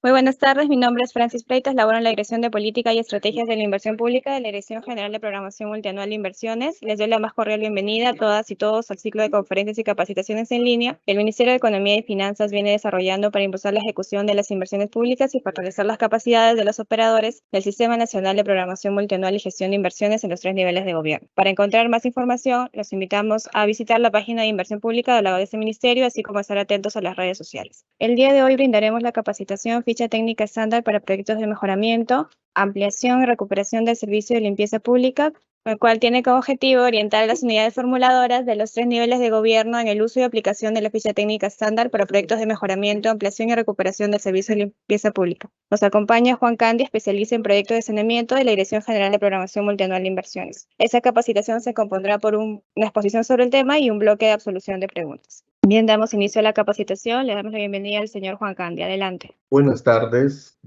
Muy buenas tardes, mi nombre es Francis Freitas, laboro en la Dirección de Política y Estrategias de la Inversión Pública de la Dirección General de Programación Multianual de Inversiones. Les doy la más cordial bienvenida a todas y todos al ciclo de conferencias y capacitaciones en línea que el Ministerio de Economía y Finanzas viene desarrollando para impulsar la ejecución de las inversiones públicas y fortalecer las capacidades de los operadores del Sistema Nacional de Programación Multianual y Gestión de Inversiones en los 3 niveles de gobierno. Para encontrar más información, los invitamos a visitar la página de Inversión Pública de la de este ministerio, así como a estar atentos a las redes sociales. El día de hoy brindaremos la capacitación Ficha Técnica Estándar para proyectos de mejoramiento, ampliación y recuperación del servicio de limpieza pública, el cual tiene como objetivo orientar a las unidades formuladoras de los 3 niveles de gobierno en el uso y aplicación de la ficha técnica estándar para proyectos de mejoramiento, ampliación y recuperación del servicio de limpieza pública. Nos acompaña Juan Candia, especialista en proyectos de saneamiento de la Dirección General de Programación Multianual de Inversiones. Esa capacitación se compondrá por una exposición sobre el tema y un bloque de absolución de preguntas. Bien, damos inicio a la capacitación. Le damos la bienvenida al señor Juan Candia. Adelante. Buenas tardes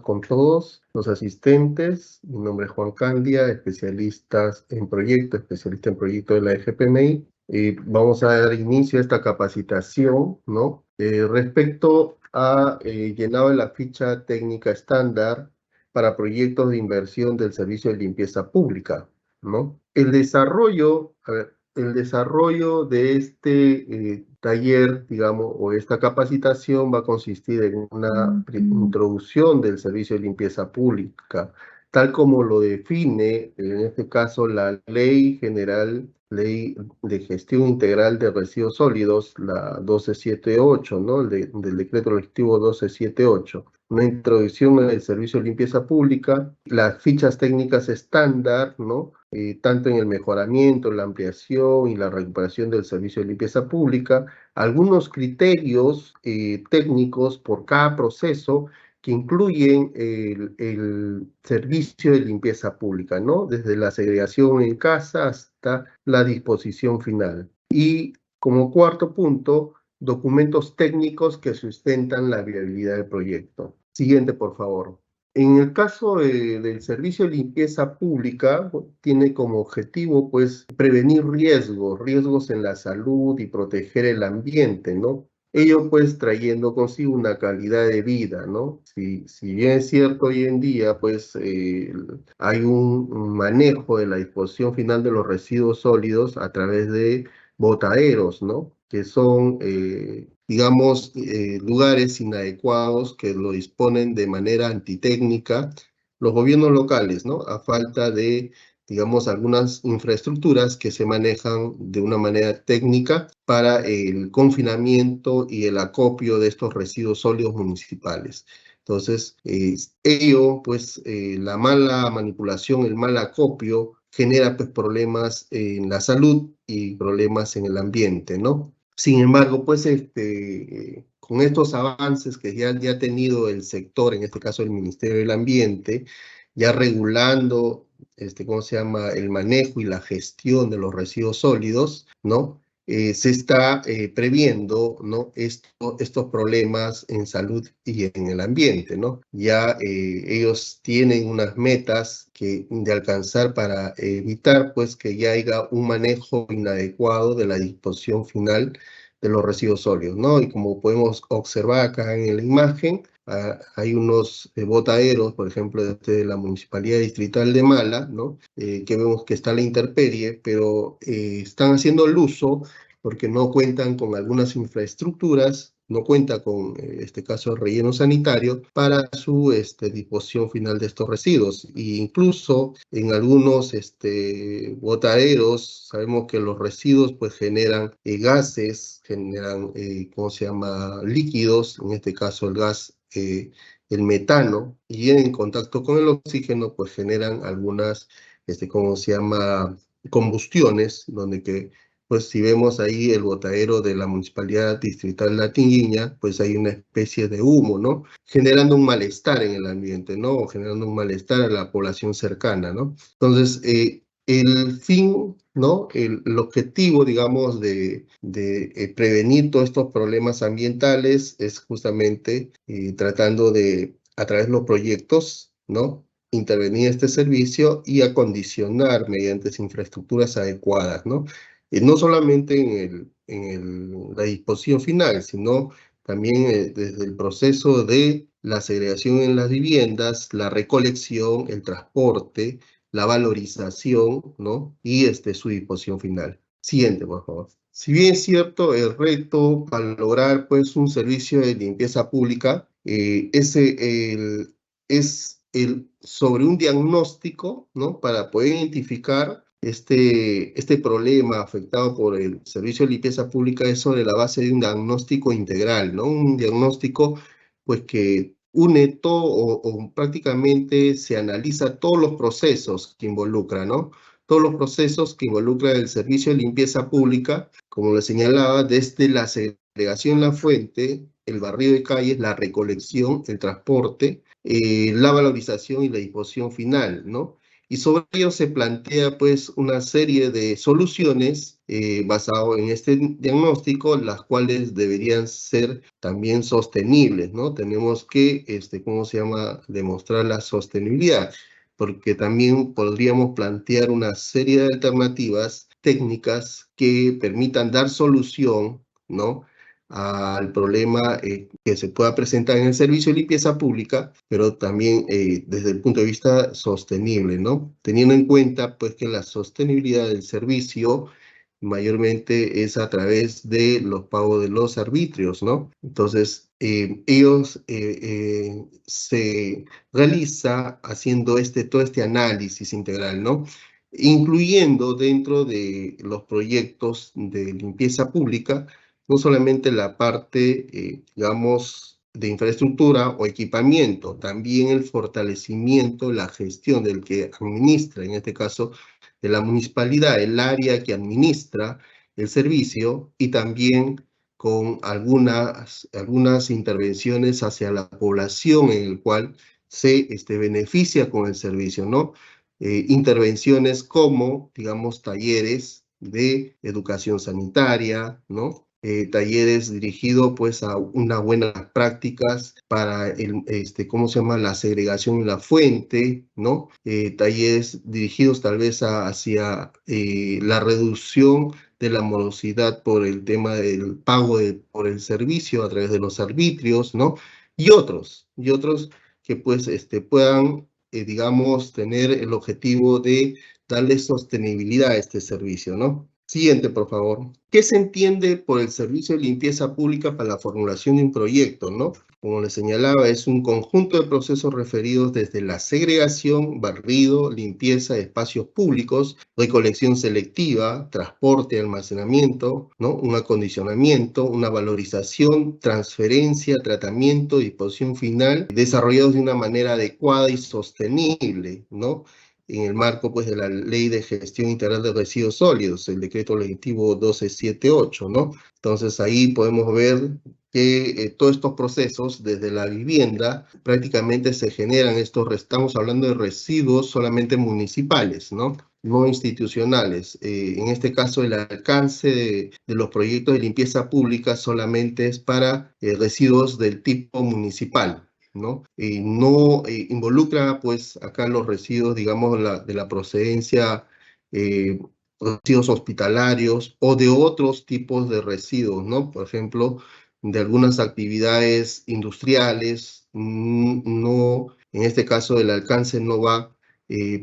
con todos los asistentes. Mi nombre es Juan Candia, especialista en proyecto de la FPMI. Vamos a dar inicio a esta capacitación, ¿no? Respecto a llenado de la ficha técnica estándar para proyectos de inversión del servicio de limpieza pública, ¿no? El desarrollo de este taller, digamos, o esta capacitación va a consistir en una introducción del servicio de limpieza pública, tal como lo define, en este caso, la Ley Ley de Gestión Integral de Residuos Sólidos, la 1278, ¿no? Del decreto legislativo 1278. Una introducción en el servicio de limpieza pública, las fichas técnicas estándar, ¿no? Tanto en el mejoramiento, la ampliación y la recuperación del servicio de limpieza pública, algunos criterios técnicos por cada proceso que incluyen el servicio de limpieza pública, ¿no? Desde la segregación en casa hasta la disposición final. Y como cuarto punto, documentos técnicos que sustentan la viabilidad del proyecto. Siguiente, por favor. En el caso del servicio de limpieza pública, tiene como objetivo, pues, prevenir riesgos en la salud y proteger el ambiente, ¿no? Ello, pues, trayendo consigo una calidad de vida, ¿no? Si bien es cierto, hoy en día, pues, hay un manejo de la disposición final de los residuos sólidos a través de botaderos, ¿no? Que son, digamos, lugares inadecuados que lo disponen de manera antitécnica los gobiernos locales, ¿no? A falta de, digamos, algunas infraestructuras que se manejan de una manera técnica para el confinamiento y el acopio de estos residuos sólidos municipales. Entonces, pues, la mala manipulación, el mal acopio, genera, pues, problemas en la salud y problemas en el ambiente, ¿no? Sin embargo, pues, con estos avances que ya ha tenido el sector, en este caso el Ministerio del Ambiente, ya regulando, ¿cómo se llama?, el manejo y la gestión de los residuos sólidos, ¿no? Se está previendo, ¿no?, estos problemas en salud y en el ambiente, ¿no? Ya ellos tienen unas metas de alcanzar para evitar, pues, que ya haya un manejo inadecuado de la disposición final de los residuos sólidos, ¿no? Y como podemos observar acá en la imagen, hay unos botaderos, por ejemplo, de la Municipalidad Distrital de Mala, ¿no? Que vemos que está a la intemperie, pero están haciendo el uso porque no cuentan con algunas infraestructuras, no cuenta con, este caso, relleno sanitario para su disposición final de estos residuos. E incluso en algunos botaderos sabemos que los residuos, pues, generan gases, generan, ¿cómo se llama?, líquidos, en este caso el gas, el metano, y en contacto con el oxígeno, pues, generan algunas, ¿cómo se llama?, combustiones, donde que, pues, si vemos ahí el botadero de la Municipalidad Distrital de La Tinguiña, pues hay una especie de humo, ¿no? Generando un malestar en el ambiente, ¿no? O generando un malestar a la población cercana, ¿no? Entonces, el fin, ¿no? El objetivo, digamos, de prevenir todos estos problemas ambientales es justamente tratando de, a través de los proyectos, ¿no?, intervenir este servicio y acondicionar mediante infraestructuras adecuadas, ¿no? No solamente en la disposición final, sino también desde el proceso de la segregación en las viviendas, la recolección, el transporte, la valorización, ¿no? Y su disposición final. Siguiente, por favor. Si bien es cierto, el reto para lograr pues, un servicio de limpieza pública sobre un diagnóstico, ¿no? Para poder identificar este problema afectado por el servicio de limpieza pública es sobre la base de un diagnóstico integral, ¿no? Un diagnóstico pues que une todo o prácticamente se analiza todos los procesos que involucra, ¿no? Todos los procesos que involucra el servicio de limpieza pública, como le señalaba, desde la segregación en la fuente, el barrido de calles, la recolección, el transporte, la valorización y la disposición final, ¿no? Y sobre ello se plantea pues una serie de soluciones basado en este diagnóstico, las cuales deberían ser también sostenibles, ¿no? Tenemos que, ¿cómo se llama?, demostrar la sostenibilidad, porque también podríamos plantear una serie de alternativas técnicas que permitan dar solución, ¿no?, al problema que se pueda presentar en el servicio de limpieza pública, pero también desde el punto de vista sostenible, ¿no? Teniendo en cuenta, pues, que la sostenibilidad del servicio mayormente es a través de los pagos de los arbitrios, ¿no? Entonces, se realiza haciendo todo este análisis integral, ¿no? Incluyendo dentro de los proyectos de limpieza pública no solamente la parte, digamos, de infraestructura o equipamiento, también el fortalecimiento, la gestión del que administra, en este caso, de la municipalidad, el área que administra el servicio, y también con algunas intervenciones hacia la población en el cual se beneficia con el servicio, ¿no? Intervenciones como, digamos, talleres de educación sanitaria, ¿no? Talleres dirigidos pues a unas buenas prácticas para ¿cómo se llama?, la segregación en la fuente, ¿no? Talleres dirigidos tal vez hacia la reducción de la morosidad por el tema del pago por el servicio a través de los arbitrios, ¿no? Y otros que pues puedan, digamos, tener el objetivo de darle sostenibilidad a este servicio, ¿no? Siguiente, por favor. ¿Qué se entiende por el servicio de limpieza pública para la formulación de un proyecto, no? Como les señalaba, es un conjunto de procesos referidos desde la segregación, barrido, limpieza de espacios públicos, recolección selectiva, transporte, almacenamiento, ¿no? Un acondicionamiento, una valorización, transferencia, tratamiento, disposición final, desarrollados de una manera adecuada y sostenible, ¿no? En el marco pues, de la Ley de Gestión Integral de Residuos Sólidos, el decreto legislativo 1278, ¿no? Entonces ahí podemos ver que todos estos procesos desde la vivienda prácticamente se generan estamos hablando de residuos solamente municipales, ¿no? No institucionales. En este caso, el alcance de los proyectos de limpieza pública solamente es para residuos del tipo municipal, ¿no? No involucra, pues, acá los residuos, digamos, de la procedencia, residuos hospitalarios o de otros tipos de residuos, ¿no? Por ejemplo, de algunas actividades industriales, no, en este caso el alcance no va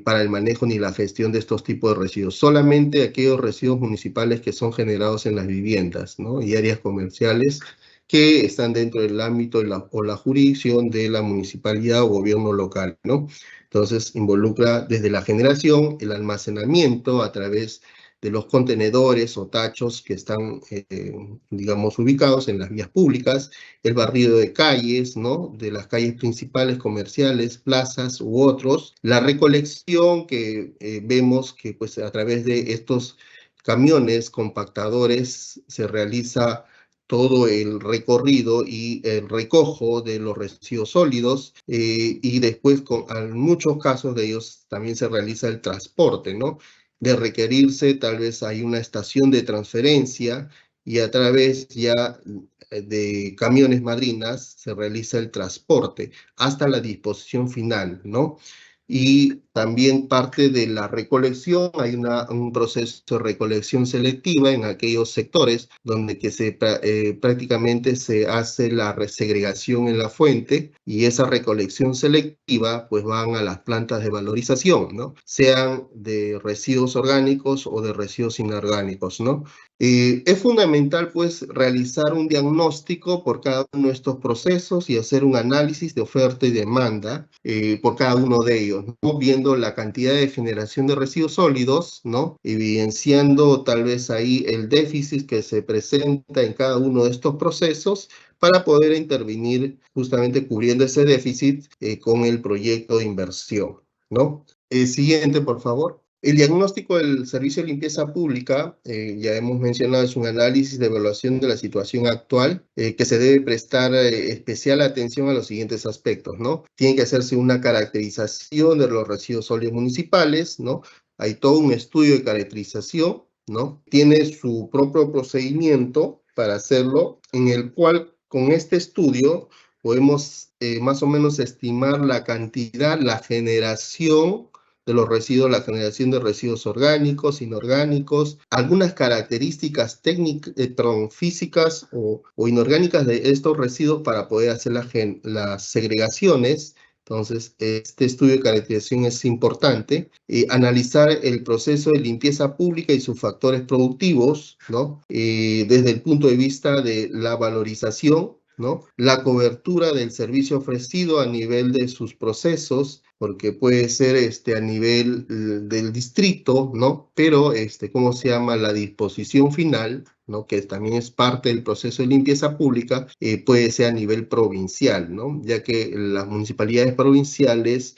para el manejo ni la gestión de estos tipos de residuos, solamente aquellos residuos municipales que son generados en las viviendas, ¿no? Y áreas comerciales que están dentro del ámbito o la jurisdicción de la municipalidad o gobierno local, ¿no? Entonces, involucra desde la generación, el almacenamiento a través de los contenedores o tachos que están, digamos, ubicados en las vías públicas, el barrido de calles, ¿no?, de las calles principales, comerciales, plazas u otros, la recolección que vemos que, pues, a través de estos camiones compactadores se realiza todo el recorrido y el recojo de los residuos sólidos y después en muchos casos de ellos también se realiza el transporte, ¿no? De requerirse tal vez hay una estación de transferencia y a través ya de camiones madrinas se realiza el transporte hasta la disposición final, ¿no? Y También parte de la recolección, hay un proceso de recolección selectiva en aquellos sectores donde prácticamente se hace la segregación en la fuente, y esa recolección selectiva pues van a las plantas de valorización, ¿no? Sean de residuos orgánicos o de residuos inorgánicos, ¿no? Es fundamental pues realizar un diagnóstico por cada uno de estos procesos y hacer un análisis de oferta y demanda por cada uno de ellos, ¿no? Viendo la cantidad de generación de residuos sólidos, ¿no? Evidenciando tal vez ahí el déficit que se presenta en cada uno de estos procesos para poder intervenir justamente cubriendo ese déficit con el proyecto de inversión, ¿no? Siguiente, por favor. El diagnóstico del servicio de limpieza pública, ya hemos mencionado, es un análisis de evaluación de la situación actual que se debe prestar especial atención a los siguientes aspectos, ¿no? Tiene que hacerse una caracterización de los residuos sólidos municipales, ¿no? Hay todo un estudio de caracterización, ¿no? Tiene su propio procedimiento para hacerlo, en el cual con este estudio podemos más o menos estimar la cantidad, la generación de los residuos, la generación de residuos orgánicos, inorgánicos, algunas características técnicas, físicas o inorgánicas de estos residuos para poder hacer las segregaciones. Entonces, este estudio de caracterización es importante. Analizar el proceso de limpieza pública y sus factores productivos, ¿no? Desde el punto de vista de la valorización, ¿no? La cobertura del servicio ofrecido a nivel de sus procesos, porque puede ser a nivel del distrito, ¿no? Pero, ¿cómo se llama? La disposición final, ¿no? Que también es parte del proceso de limpieza pública, puede ser a nivel provincial, ¿no? Ya que las municipalidades provinciales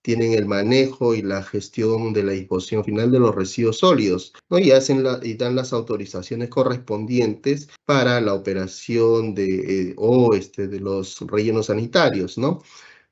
tienen el manejo y la gestión de la disposición final de los residuos sólidos, ¿no? Y dan las autorizaciones correspondientes para la operación de los rellenos sanitarios, ¿no?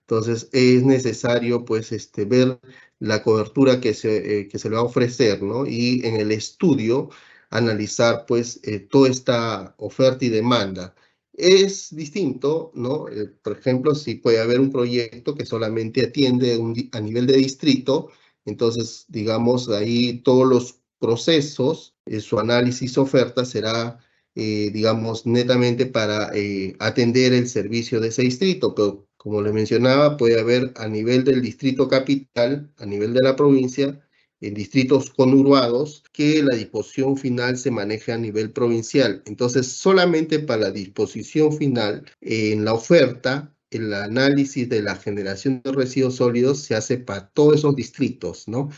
Entonces es necesario pues ver la cobertura que se le va a ofrecer, ¿no? Y en el estudio analizar pues toda esta oferta y demanda. Es distinto, ¿no? Por ejemplo, si puede haber un proyecto que solamente atiende a nivel de distrito, entonces digamos ahí todos los procesos, su análisis oferta será digamos, netamente para atender el servicio de ese distrito, pero como les mencionaba, puede haber a nivel del distrito capital, a nivel de la provincia, en distritos conurbados, que la disposición final se maneje a nivel provincial. Entonces, solamente para la disposición final, en la oferta, el análisis de la generación de residuos sólidos se hace para todos esos distritos, ¿no?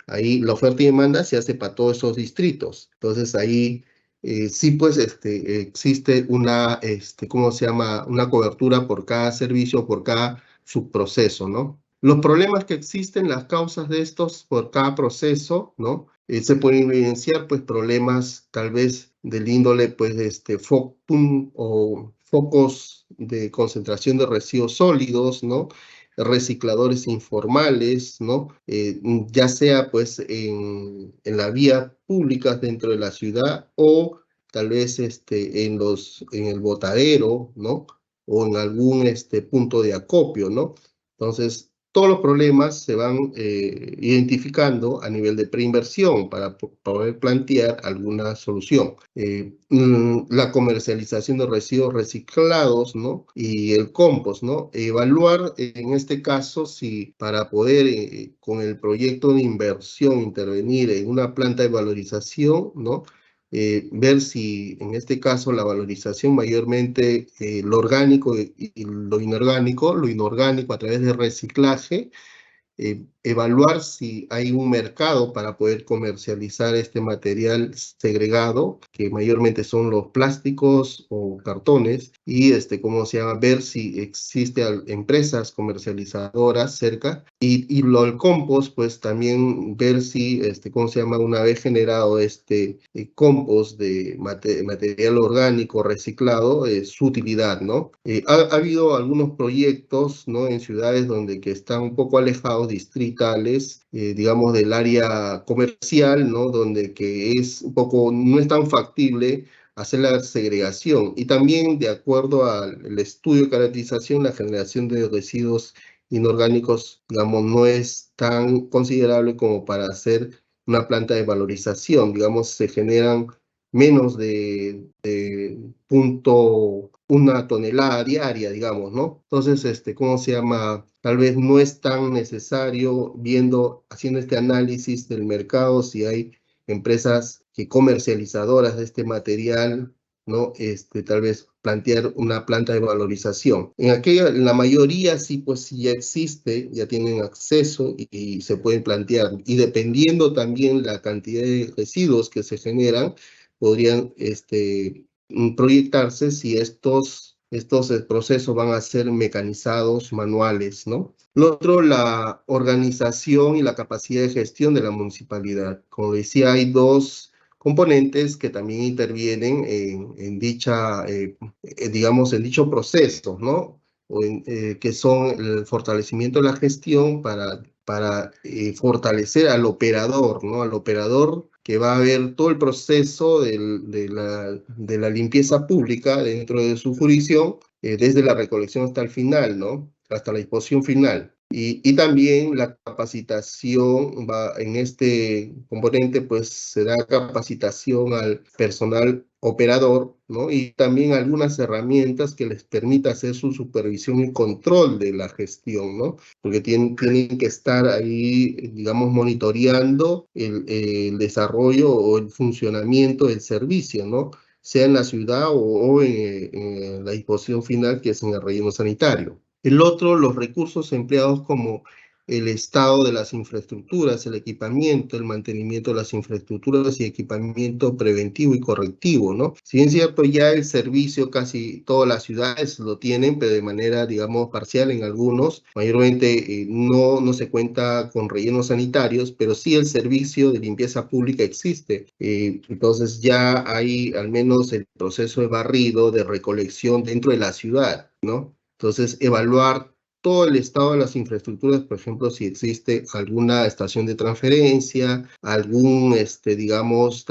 Ahí la oferta y demanda se hace para todos esos distritos. Entonces, ahí sí, pues existe una, ¿cómo se llama? Una cobertura por cada servicio, por cada subproceso, ¿no? Los problemas que existen, las causas de estos por cada proceso, ¿no? Se pueden evidenciar, pues, problemas tal vez del índole, pues, o focos de concentración de residuos sólidos, ¿no? Recicladores informales, ¿no? Ya sea pues en la vía pública dentro de la ciudad o tal vez en el botadero, ¿no? O en algún punto de acopio, ¿no? Entonces, todos los problemas se van identificando a nivel de preinversión para poder plantear alguna solución. La comercialización de residuos reciclados, ¿no? Y el compost, ¿no? Evaluar en este caso si para poder con el proyecto de inversión intervenir en una planta de valorización, ¿no? Ver si en este caso la valorización mayormente lo orgánico y lo inorgánico a través de reciclaje, evaluar si hay un mercado para poder comercializar este material segregado, que mayormente son los plásticos o cartones, y ¿cómo se llama? Ver si existen empresas comercializadoras cerca, y lo del compost, pues también ver si, ¿cómo se llama? Una vez generado compost de material orgánico reciclado, su utilidad, ¿no? Ha habido algunos proyectos, ¿no? En ciudades donde que están un poco alejados, distritales, digamos del área comercial, ¿no? Donde que es un poco, no es tan factible hacer la segregación. Y también, de acuerdo al estudio de caracterización, la generación de residuos inorgánicos, digamos, no es tan considerable como para hacer una planta de valorización. Digamos, se generan menos de punto una tonelada diaria, digamos, ¿no? Entonces, ¿cómo se llama? Tal vez no es tan necesario haciendo este análisis del mercado, si hay empresas que comercializadoras de este material, ¿no? Tal vez plantear una planta de valorización. En la mayoría sí, pues sí ya existe, ya tienen acceso y se pueden plantear. Y dependiendo también la cantidad de residuos que se generan, podrían proyectarse si estos procesos van a ser mecanizados, manuales, ¿no? Lo otro, la organización y la capacidad de gestión de la municipalidad. Como decía, hay dos componentes que también intervienen en digamos, en dicho proceso, ¿no? Que son el fortalecimiento de la gestión para fortalecer al operador, ¿no? Al operador que va a ver todo el proceso de la limpieza pública dentro de su jurisdicción, desde la recolección hasta el final, ¿no? Hasta la disposición final. Y también la capacitación en este componente, pues se da capacitación al personal operador, ¿no? Y también algunas herramientas que les permita hacer su supervisión y control de la gestión, ¿no? Porque tienen que estar ahí, digamos, monitoreando el desarrollo o el funcionamiento del servicio, ¿no? Sea en la ciudad o en la disposición final, que es en el relleno sanitario. El otro, los recursos empleados como el estado de las infraestructuras, el equipamiento, el mantenimiento de las infraestructuras y equipamiento preventivo y correctivo, ¿no? Si bien es cierto, ya el servicio casi todas las ciudades lo tienen, pero de manera, digamos, parcial en algunos. Mayormente no se cuenta con rellenos sanitarios, pero sí el servicio de limpieza pública existe. Entonces ya hay al menos el proceso de barrido, de recolección dentro de la ciudad, ¿no? Entonces, evaluar todo el estado de las infraestructuras, por ejemplo, si existe alguna estación de transferencia, algún, digamos,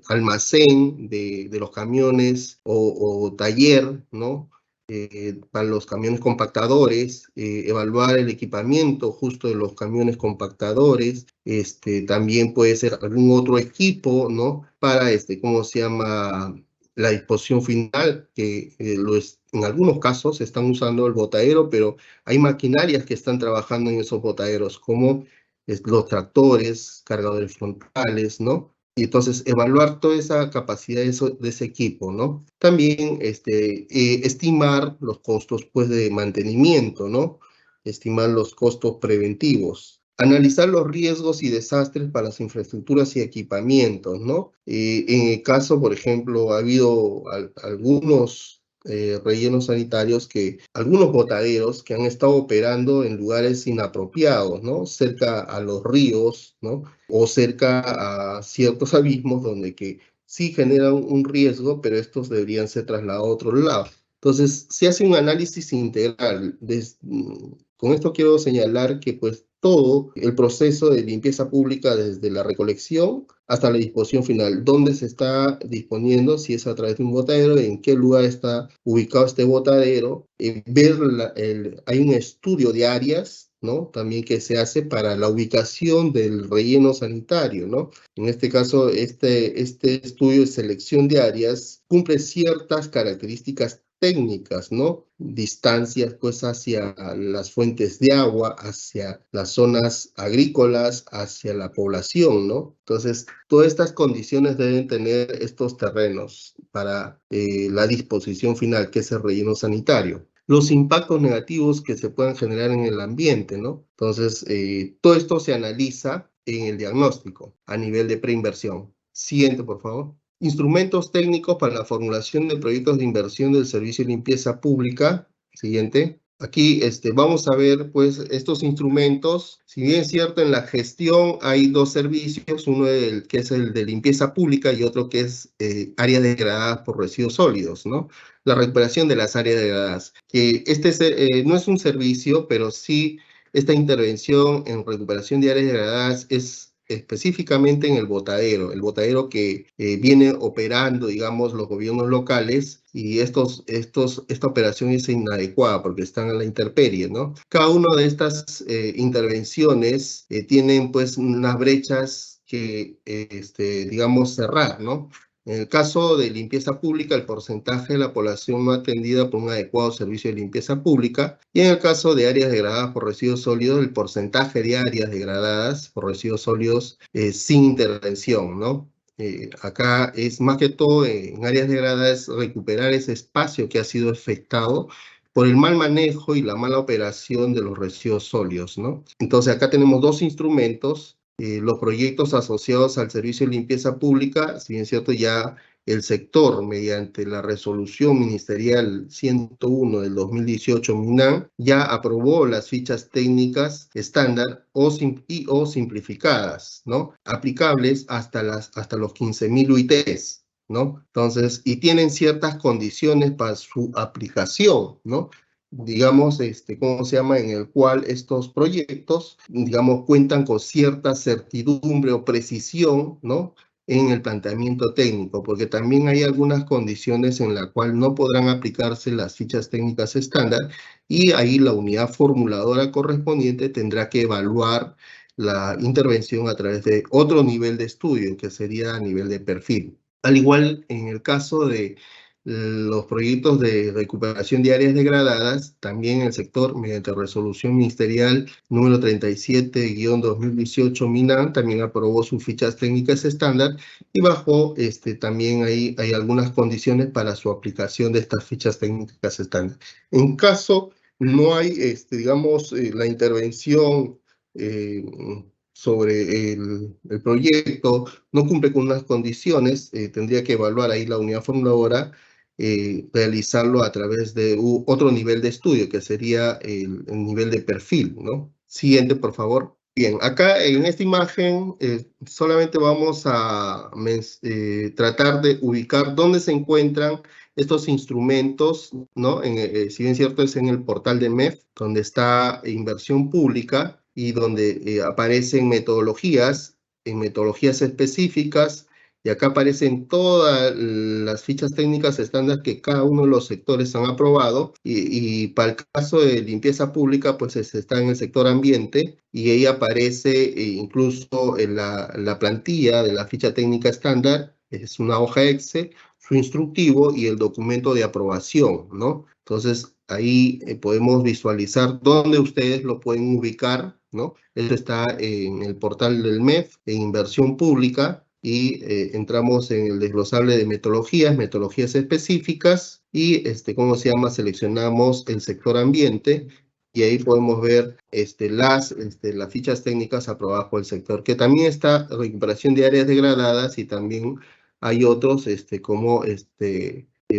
almacén de los camiones o taller, ¿no? Para los camiones compactadores, evaluar el equipamiento justo de los camiones compactadores, también puede ser algún otro equipo, ¿no? Para, ¿cómo se llama? La disposición final, que en algunos casos están usando el botadero, pero hay maquinarias que están trabajando en esos botaderos, como los tractores, cargadores frontales, ¿no? Y entonces evaluar toda esa capacidad de ese equipo, ¿no? También estimar los costos, pues, de mantenimiento, ¿no? Estimar los costos preventivos. Analizar los riesgos y desastres para las infraestructuras y equipamientos, ¿no? En el caso, por ejemplo, ha habido algunos rellenos sanitarios, algunos botaderos que han estado operando en lugares inapropiados, ¿no? Cerca a los ríos, ¿no? O cerca a ciertos abismos donde que sí generan un riesgo, pero estos deberían ser trasladados a otro lado. Entonces, se hace un análisis integral. Con esto quiero señalar que, pues, todo el proceso de limpieza pública, desde la recolección hasta la disposición final, dónde se está disponiendo, si es a través de un botadero, en qué lugar está ubicado este botadero, hay un estudio de áreas, ¿no? También que se hace para la ubicación del relleno sanitario, ¿no? En este caso, este estudio de selección de áreas cumple ciertas características técnicas, ¿no? Distancias, pues, hacia las fuentes de agua, hacia las zonas agrícolas, hacia la población, ¿no? Entonces, todas estas condiciones deben tener estos terrenos para la disposición final, que es el relleno sanitario. Los impactos negativos que se puedan generar en el ambiente, ¿no? Entonces, todo esto se analiza en el diagnóstico a nivel de preinversión. Siguiente, por favor. Instrumentos técnicos para la formulación de proyectos de inversión del servicio de limpieza pública. Siguiente. Aquí vamos a ver, pues, estos instrumentos. Si bien es cierto, en la gestión hay dos servicios, uno que es el de limpieza pública y otro que es áreas degradadas por residuos sólidos, ¿no? La recuperación de las áreas degradadas. Que no es un servicio, pero sí esta intervención en recuperación de áreas degradadas es específicamente en el botadero que viene operando, digamos, los gobiernos locales, y esta operación es inadecuada porque están a la intemperie, ¿no? Cada una de estas intervenciones tienen pues unas brechas que, digamos, cerrar, ¿no? En el caso de limpieza pública, el porcentaje de la población no atendida por un adecuado servicio de limpieza pública, y en el caso de áreas degradadas por residuos sólidos, el porcentaje de áreas degradadas por residuos sólidos sin intervención, ¿no? Acá es más que todo en áreas degradadas recuperar ese espacio que ha sido afectado por el mal manejo y la mala operación de los residuos sólidos, ¿no? Entonces acá tenemos dos instrumentos. Los proyectos asociados al servicio de limpieza pública, si bien es cierto, ya el sector, mediante la resolución ministerial 101 del 2018, MINAN, ya aprobó las fichas técnicas estándar o simplificadas, ¿no? Aplicables hasta los 15.000 UITs, ¿no? Entonces, y tienen ciertas condiciones para su aplicación, ¿no? Digamos, ¿cómo se llama? En el cual estos proyectos, digamos, cuentan con cierta certidumbre o precisión, ¿no? En el planteamiento técnico, porque también hay algunas condiciones en las cuales no podrán aplicarse las fichas técnicas estándar, y ahí la unidad formuladora correspondiente tendrá que evaluar la intervención a través de otro nivel de estudio, que sería a nivel de perfil. Al igual en el caso de los proyectos de recuperación de áreas degradadas, también el sector, mediante resolución ministerial número 37-2018, MINAN, también aprobó sus fichas técnicas estándar, y bajo también hay algunas condiciones para su aplicación de estas fichas técnicas estándar. En caso no hay, digamos, la intervención sobre el proyecto, no cumple con unas condiciones, tendría que evaluar ahí la unidad formuladora, realizarlo a través de otro nivel de estudio, que sería el nivel de perfil, ¿no? Siguiente, por favor. Bien, acá en esta imagen solamente vamos a tratar de ubicar dónde se encuentran estos instrumentos, ¿no? Si bien es cierto, es en el portal de MEF, donde está inversión pública y donde aparecen metodologías, en metodologías específicas, y acá aparecen todas las fichas técnicas estándar que cada uno de los sectores han aprobado, y para el caso de limpieza pública, pues está en el sector ambiente, y ahí aparece incluso en la plantilla de la ficha técnica estándar, es una hoja Excel, su instructivo y el documento de aprobación, ¿no? Entonces, ahí podemos visualizar dónde ustedes lo pueden ubicar, ¿no? Esto está en el portal del MEF, en inversión pública, y entramos en el desglosable de metodologías específicas, y, ¿cómo se llama? Seleccionamos el sector ambiente, y ahí podemos ver las fichas técnicas aprobadas por el sector, que también está recuperación de áreas degradadas, y también hay otros como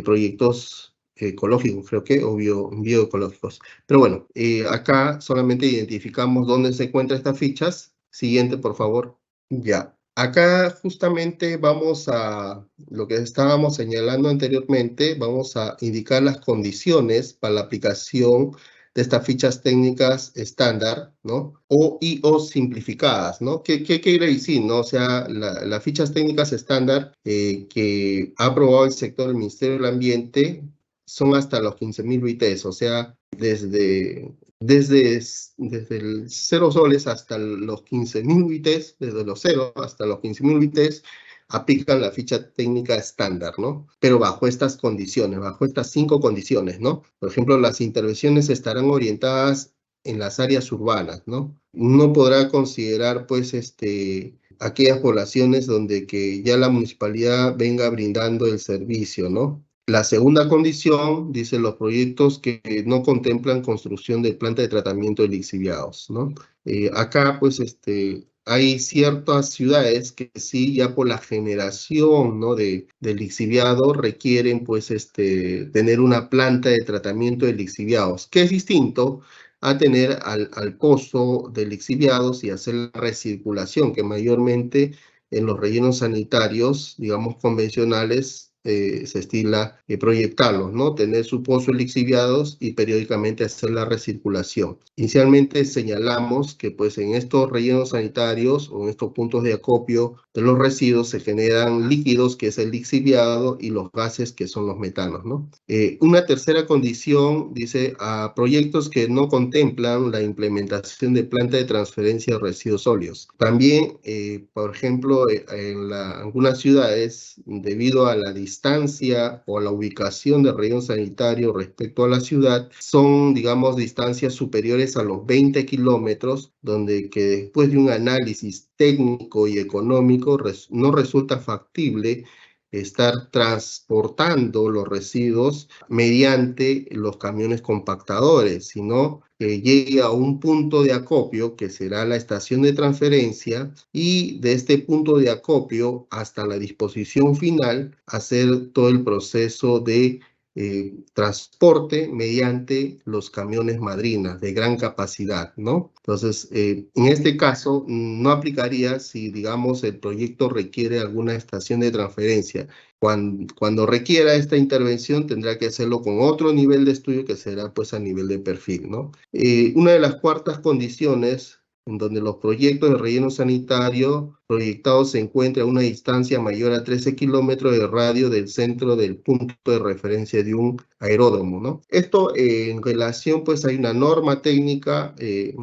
proyectos ecológicos, creo que, o bioecológicos. Pero bueno, acá solamente identificamos dónde se encuentran estas fichas. Siguiente, por favor. Ya. Acá justamente vamos a, lo que estábamos señalando anteriormente, vamos a indicar las condiciones para la aplicación de estas fichas técnicas estándar, ¿no? O simplificadas, ¿no? ¿Qué quiere decir, no? O sea, las fichas técnicas estándar que ha aprobado el sector del Ministerio del Ambiente son hasta los 15.000 UITs, o sea, desde el 0 soles hasta los 15.000 UITs, desde los 0 hasta los 15.000 UITs, aplican la ficha técnica estándar, ¿no? Pero bajo estas condiciones, bajo estas 5 condiciones, ¿no? Por ejemplo, las intervenciones estarán orientadas en las áreas urbanas, ¿no? No podrá considerar, pues, aquellas poblaciones donde que ya la municipalidad venga brindando el servicio, ¿no? La segunda condición, dice, los proyectos que no contemplan construcción de planta de tratamiento de lixiviados, ¿no? Acá, pues, hay ciertas ciudades que sí, ya por la generación, ¿no? de lixiviado requieren, pues, tener una planta de tratamiento de lixiviados, que es distinto a tener al pozo de lixiviados y hacer la recirculación, que mayormente en los rellenos sanitarios, digamos, convencionales, se estila proyectarlos, ¿no? Tener sus pozos lixiviados y periódicamente hacer la recirculación. Inicialmente señalamos que pues en estos rellenos sanitarios o en estos puntos de acopio de los residuos se generan líquidos, que es el lixiviado, y los gases, que son los metanos, ¿no? Una tercera condición dice a proyectos que no contemplan la implementación de planta de transferencia de residuos sólidos. También, por ejemplo, en algunas ciudades, debido a la distancia o a la ubicación del relleno sanitario respecto a la ciudad, son, digamos, distancias superiores a los 20 kilómetros, donde que después de un análisis técnico y económico no resulta factible estar transportando los residuos mediante los camiones compactadores, sino que llegue a un punto de acopio que será la estación de transferencia, y de este punto de acopio hasta la disposición final hacer todo el proceso de transporte mediante los camiones madrinas de gran capacidad, ¿no? Entonces, en este caso, no aplicaría si, digamos, el proyecto requiere alguna estación de transferencia. Cuando requiera esta intervención, tendrá que hacerlo con otro nivel de estudio, que será, pues, a nivel de perfil, ¿no? Una de las cuartas condiciones en donde los proyectos de relleno sanitario proyectados se encuentran a una distancia mayor a 13 kilómetros de radio del centro del punto de referencia de un aeródromo, ¿no? Esto en relación, pues hay una norma técnica de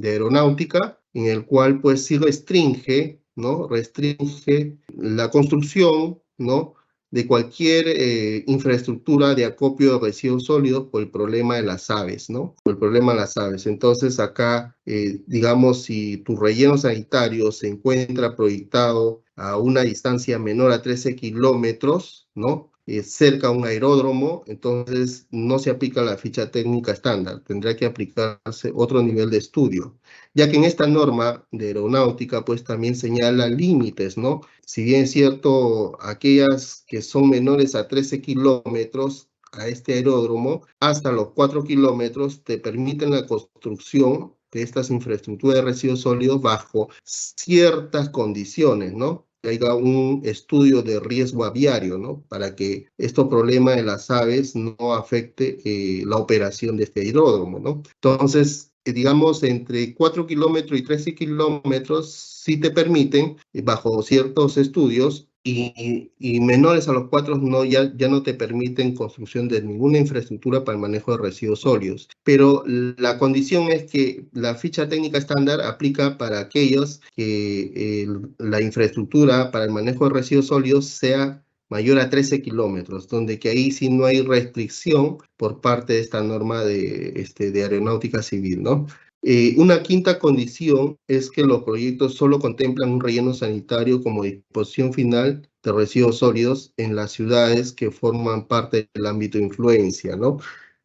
aeronáutica en el cual pues sí restringe, ¿no? Restringe la construcción, ¿no? De cualquier infraestructura de acopio de residuos sólidos por el problema de las aves, ¿no? Por el problema de las aves. Entonces acá, digamos, si tu relleno sanitario se encuentra proyectado a una distancia menor a 13 kilómetros, ¿no? Cerca a un aeródromo, entonces no se aplica la ficha técnica estándar, tendrá que aplicarse otro nivel de estudio, ya que en esta norma de aeronáutica pues también señala límites, ¿no? Si bien es cierto, aquellas que son menores a 13 kilómetros a este aeródromo, hasta los 4 kilómetros te permiten la construcción de estas infraestructuras de residuos sólidos bajo ciertas condiciones, ¿no? Que haya un estudio de riesgo aviario, ¿no? Para que estos problemas de las aves no afecte la operación de este aeródromo, ¿no? Entonces, digamos, entre 4 kilómetros y 13 kilómetros sí te permiten, bajo ciertos estudios, y menores a los 4 no, ya no te permiten construcción de ninguna infraestructura para el manejo de residuos sólidos. Pero la condición es que la ficha técnica estándar aplica para aquellos que la infraestructura para el manejo de residuos sólidos sea mayor a 13 kilómetros, donde que ahí sí no hay restricción por parte de esta norma de aeronáutica civil, ¿no? Una quinta condición es que los proyectos solo contemplan un relleno sanitario como disposición final de residuos sólidos en las ciudades que forman parte del ámbito de influencia, ¿no?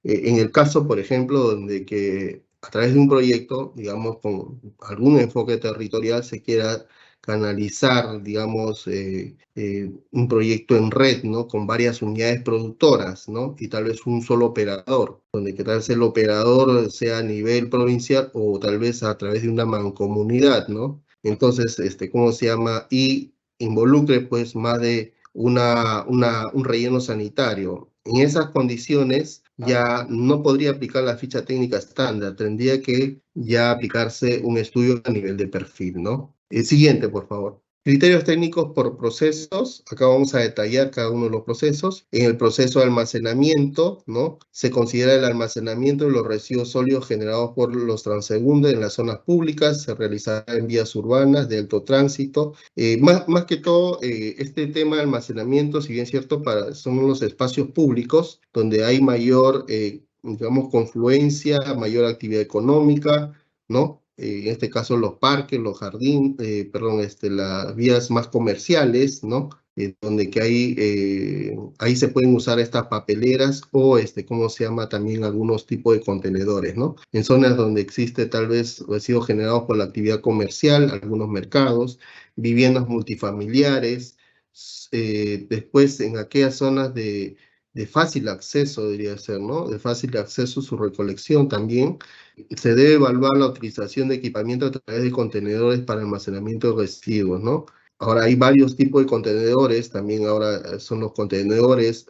En el caso, por ejemplo, donde que a través de un proyecto, digamos, con algún enfoque territorial se quiera canalizar, digamos, un proyecto en red, ¿no? Con varias unidades productoras, ¿no? Y tal vez un solo operador, donde que tal vez el operador sea a nivel provincial o tal vez a través de una mancomunidad, ¿no? Entonces, ¿cómo se llama? Y involucre, pues, más de un relleno sanitario. En esas condiciones ya no podría aplicar la ficha técnica estándar, tendría que ya aplicarse un estudio a nivel de perfil, ¿no? El siguiente, por favor. Criterios técnicos por procesos. Acá vamos a detallar cada uno de los procesos. En el proceso de almacenamiento, ¿no? Se considera el almacenamiento de los residuos sólidos generados por los transeúntes en las zonas públicas. Se realizará en vías urbanas de alto tránsito. Más que todo, este tema de almacenamiento, si bien es cierto, son los espacios públicos donde hay mayor, digamos, confluencia, mayor actividad económica, ¿no? En este caso los parques, los jardines, las vías más comerciales, ¿no? Donde que ahí se pueden usar estas papeleras o, ¿cómo se llama? También algunos tipos de contenedores, ¿no? En zonas donde existe tal vez residuos generados por la actividad comercial, algunos mercados, viviendas multifamiliares, después en aquellas zonas de fácil acceso, debería ser, ¿no? De fácil acceso, su recolección también. Se debe evaluar la utilización de equipamiento a través de contenedores para almacenamiento de residuos, ¿no? Ahora hay varios tipos de contenedores, también ahora son los contenedores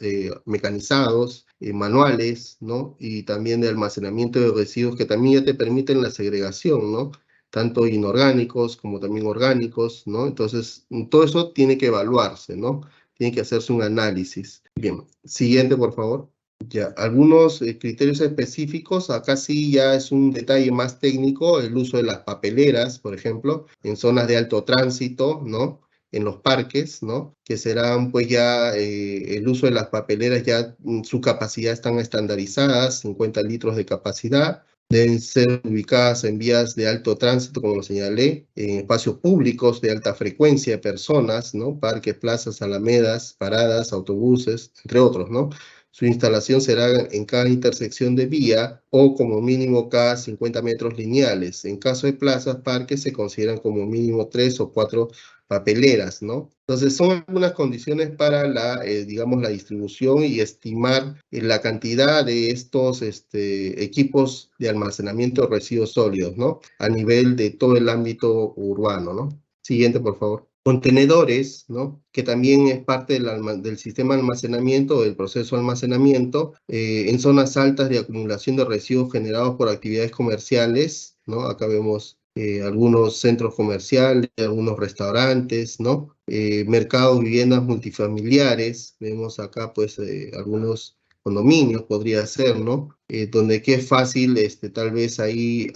mecanizados, manuales, ¿no? Y también de almacenamiento de residuos que también ya te permiten la segregación, ¿no? Tanto inorgánicos como también orgánicos, ¿no? Entonces, todo eso tiene que evaluarse, ¿no? Tiene que hacerse un análisis. Bien, siguiente, por favor. Ya, algunos criterios específicos, acá sí ya es un detalle más técnico, el uso de las papeleras, por ejemplo, en zonas de alto tránsito, ¿no? En los parques, ¿no? Que serán pues ya el uso de las papeleras, ya su capacidad están estandarizadas, 50 litros de capacidad, deben ser ubicadas en vías de alto tránsito, como lo señalé, en espacios públicos de alta frecuencia de personas, ¿no? Parques, plazas, alamedas, paradas, autobuses, entre otros, ¿no? Su instalación será en cada intersección de vía o como mínimo cada 50 metros lineales. En caso de plazas, parques se consideran como mínimo 3 o 4 papeleras, ¿no? Entonces son algunas condiciones para la, digamos, la distribución y estimar la cantidad de estos equipos de almacenamiento de residuos sólidos, ¿no? A nivel de todo el ámbito urbano, ¿no? Siguiente, por favor. Contenedores, ¿no? Que también es parte del sistema de almacenamiento, del proceso de almacenamiento, en zonas altas de acumulación de residuos generados por actividades comerciales, ¿no? Acá vemos algunos centros comerciales, algunos restaurantes, ¿no? Mercados, viviendas multifamiliares, vemos acá pues algunos condominios, podría ser, ¿no? Donde que es fácil, tal vez ahí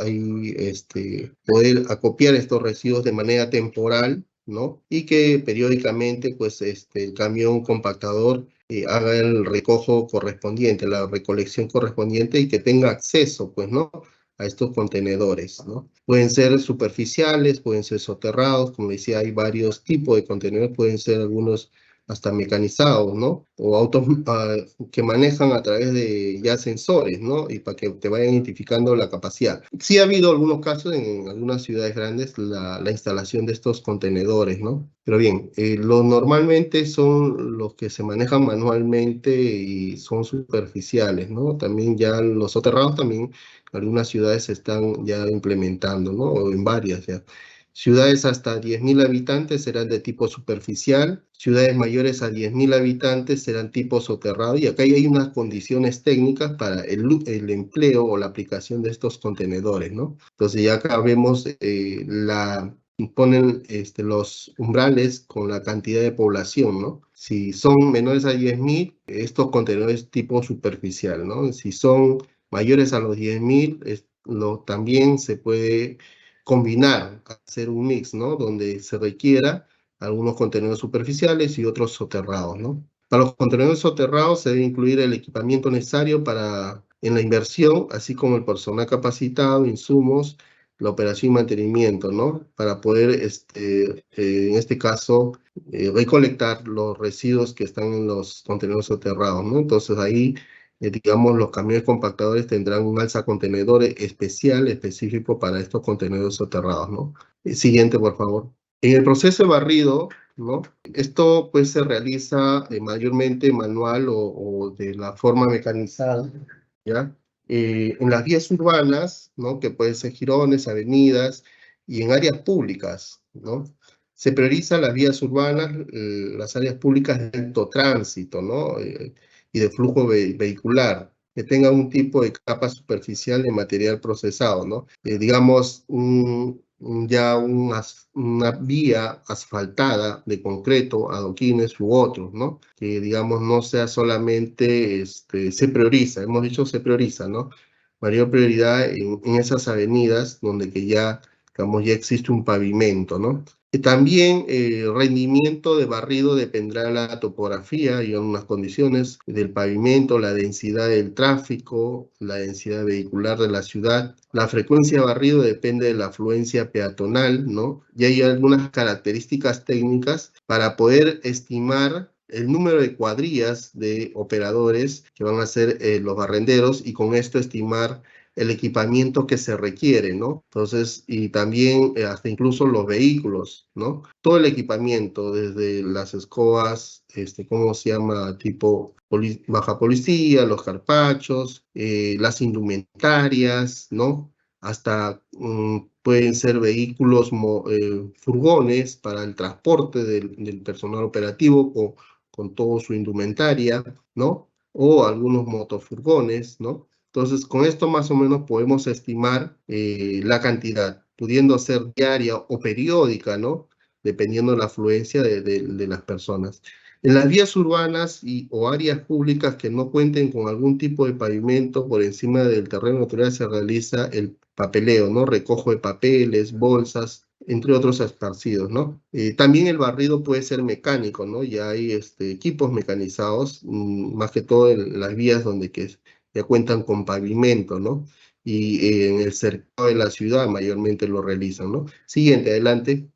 poder acopiar estos residuos de manera temporal, ¿no? Y que periódicamente, pues, el camión compactador haga el recojo correspondiente, la recolección correspondiente y que tenga acceso, pues, ¿no? A estos contenedores, ¿no? Pueden ser superficiales, pueden ser soterrados, como decía, hay varios tipos de contenedores, pueden ser algunos hasta mecanizados, ¿no? O autos que manejan a través de ya sensores, ¿no? Y para que te vayan identificando la capacidad. Sí ha habido algunos casos en algunas ciudades grandes la instalación de estos contenedores, ¿no? Pero bien, normalmente son los que se manejan manualmente y son superficiales, ¿no? También ya los soterrados también algunas ciudades se están ya implementando, ¿no? O en varias ya. Ciudades hasta 10.000 habitantes serán de tipo superficial, ciudades mayores a 10.000 habitantes serán tipo soterrado, y acá hay unas condiciones técnicas para el empleo o la aplicación de estos contenedores, ¿no? Entonces ya acá vemos ponen los umbrales con la cantidad de población, ¿no? Si son menores a 10.000, estos contenedores tipo superficial, ¿no? Si son mayores a los 10.000, también se puede combinar, hacer un mix, ¿no? Donde se requiera algunos contenedores superficiales y otros soterrados, ¿no? Para los contenedores soterrados se debe incluir el equipamiento necesario en la inversión, así como el personal capacitado, insumos, la operación y mantenimiento, ¿no? Para poder, en este caso, recolectar los residuos que están en los contenedores soterrados, ¿no? Entonces ahí digamos, los camiones compactadores tendrán un alza contenedor especial, específico para estos contenedores soterrados, ¿no? Siguiente, por favor. En el proceso de barrido, ¿no? Esto pues se realiza mayormente manual o de la forma mecanizada, ¿ya? En las vías urbanas, ¿no? Que pueden ser jirones, avenidas y en áreas públicas, ¿no? Se priorizan las vías urbanas, las áreas públicas de alto tránsito, ¿no? Y de flujo vehicular, que tenga un tipo de capa superficial de material procesado, ¿no? Digamos, una vía asfaltada de concreto, adoquines u otros, ¿no? Que, digamos, no sea solamente, se prioriza, hemos dicho se prioriza, ¿no? Mayor prioridad en esas avenidas donde que ya, digamos, ya existe un pavimento, ¿no? También el rendimiento de barrido dependerá de la topografía y unas condiciones del pavimento, la densidad del tráfico, la densidad vehicular de la ciudad. La frecuencia de barrido depende de la afluencia peatonal, ¿no? Y hay algunas características técnicas para poder estimar el número de cuadrillas de operadores que van a ser los barrenderos y con esto estimar el equipamiento que se requiere, ¿no? Entonces, y también hasta incluso los vehículos, ¿no? Todo el equipamiento, desde las escobas, ¿cómo se llama? Tipo baja policía, los carpachos, las indumentarias, ¿no? hasta pueden ser vehículos, furgones para el transporte del personal operativo con toda su indumentaria, ¿no? O algunos motofurgones, ¿no? Entonces, con esto más o menos podemos estimar la cantidad, pudiendo ser diaria o periódica, ¿no? Dependiendo de la afluencia de las personas. En las vías urbanas o áreas públicas que no cuenten con algún tipo de pavimento por encima del terreno natural se realiza el papeleo, ¿no? Recojo de papeles, bolsas, entre otros esparcidos, ¿no? También el barrido puede ser mecánico, ¿no? Ya hay equipos mecanizados, más que todo en las vías donde ya cuentan con pavimento, ¿no? Y en el cercado de la ciudad mayormente lo realizan, ¿no? Siguiente, adelante.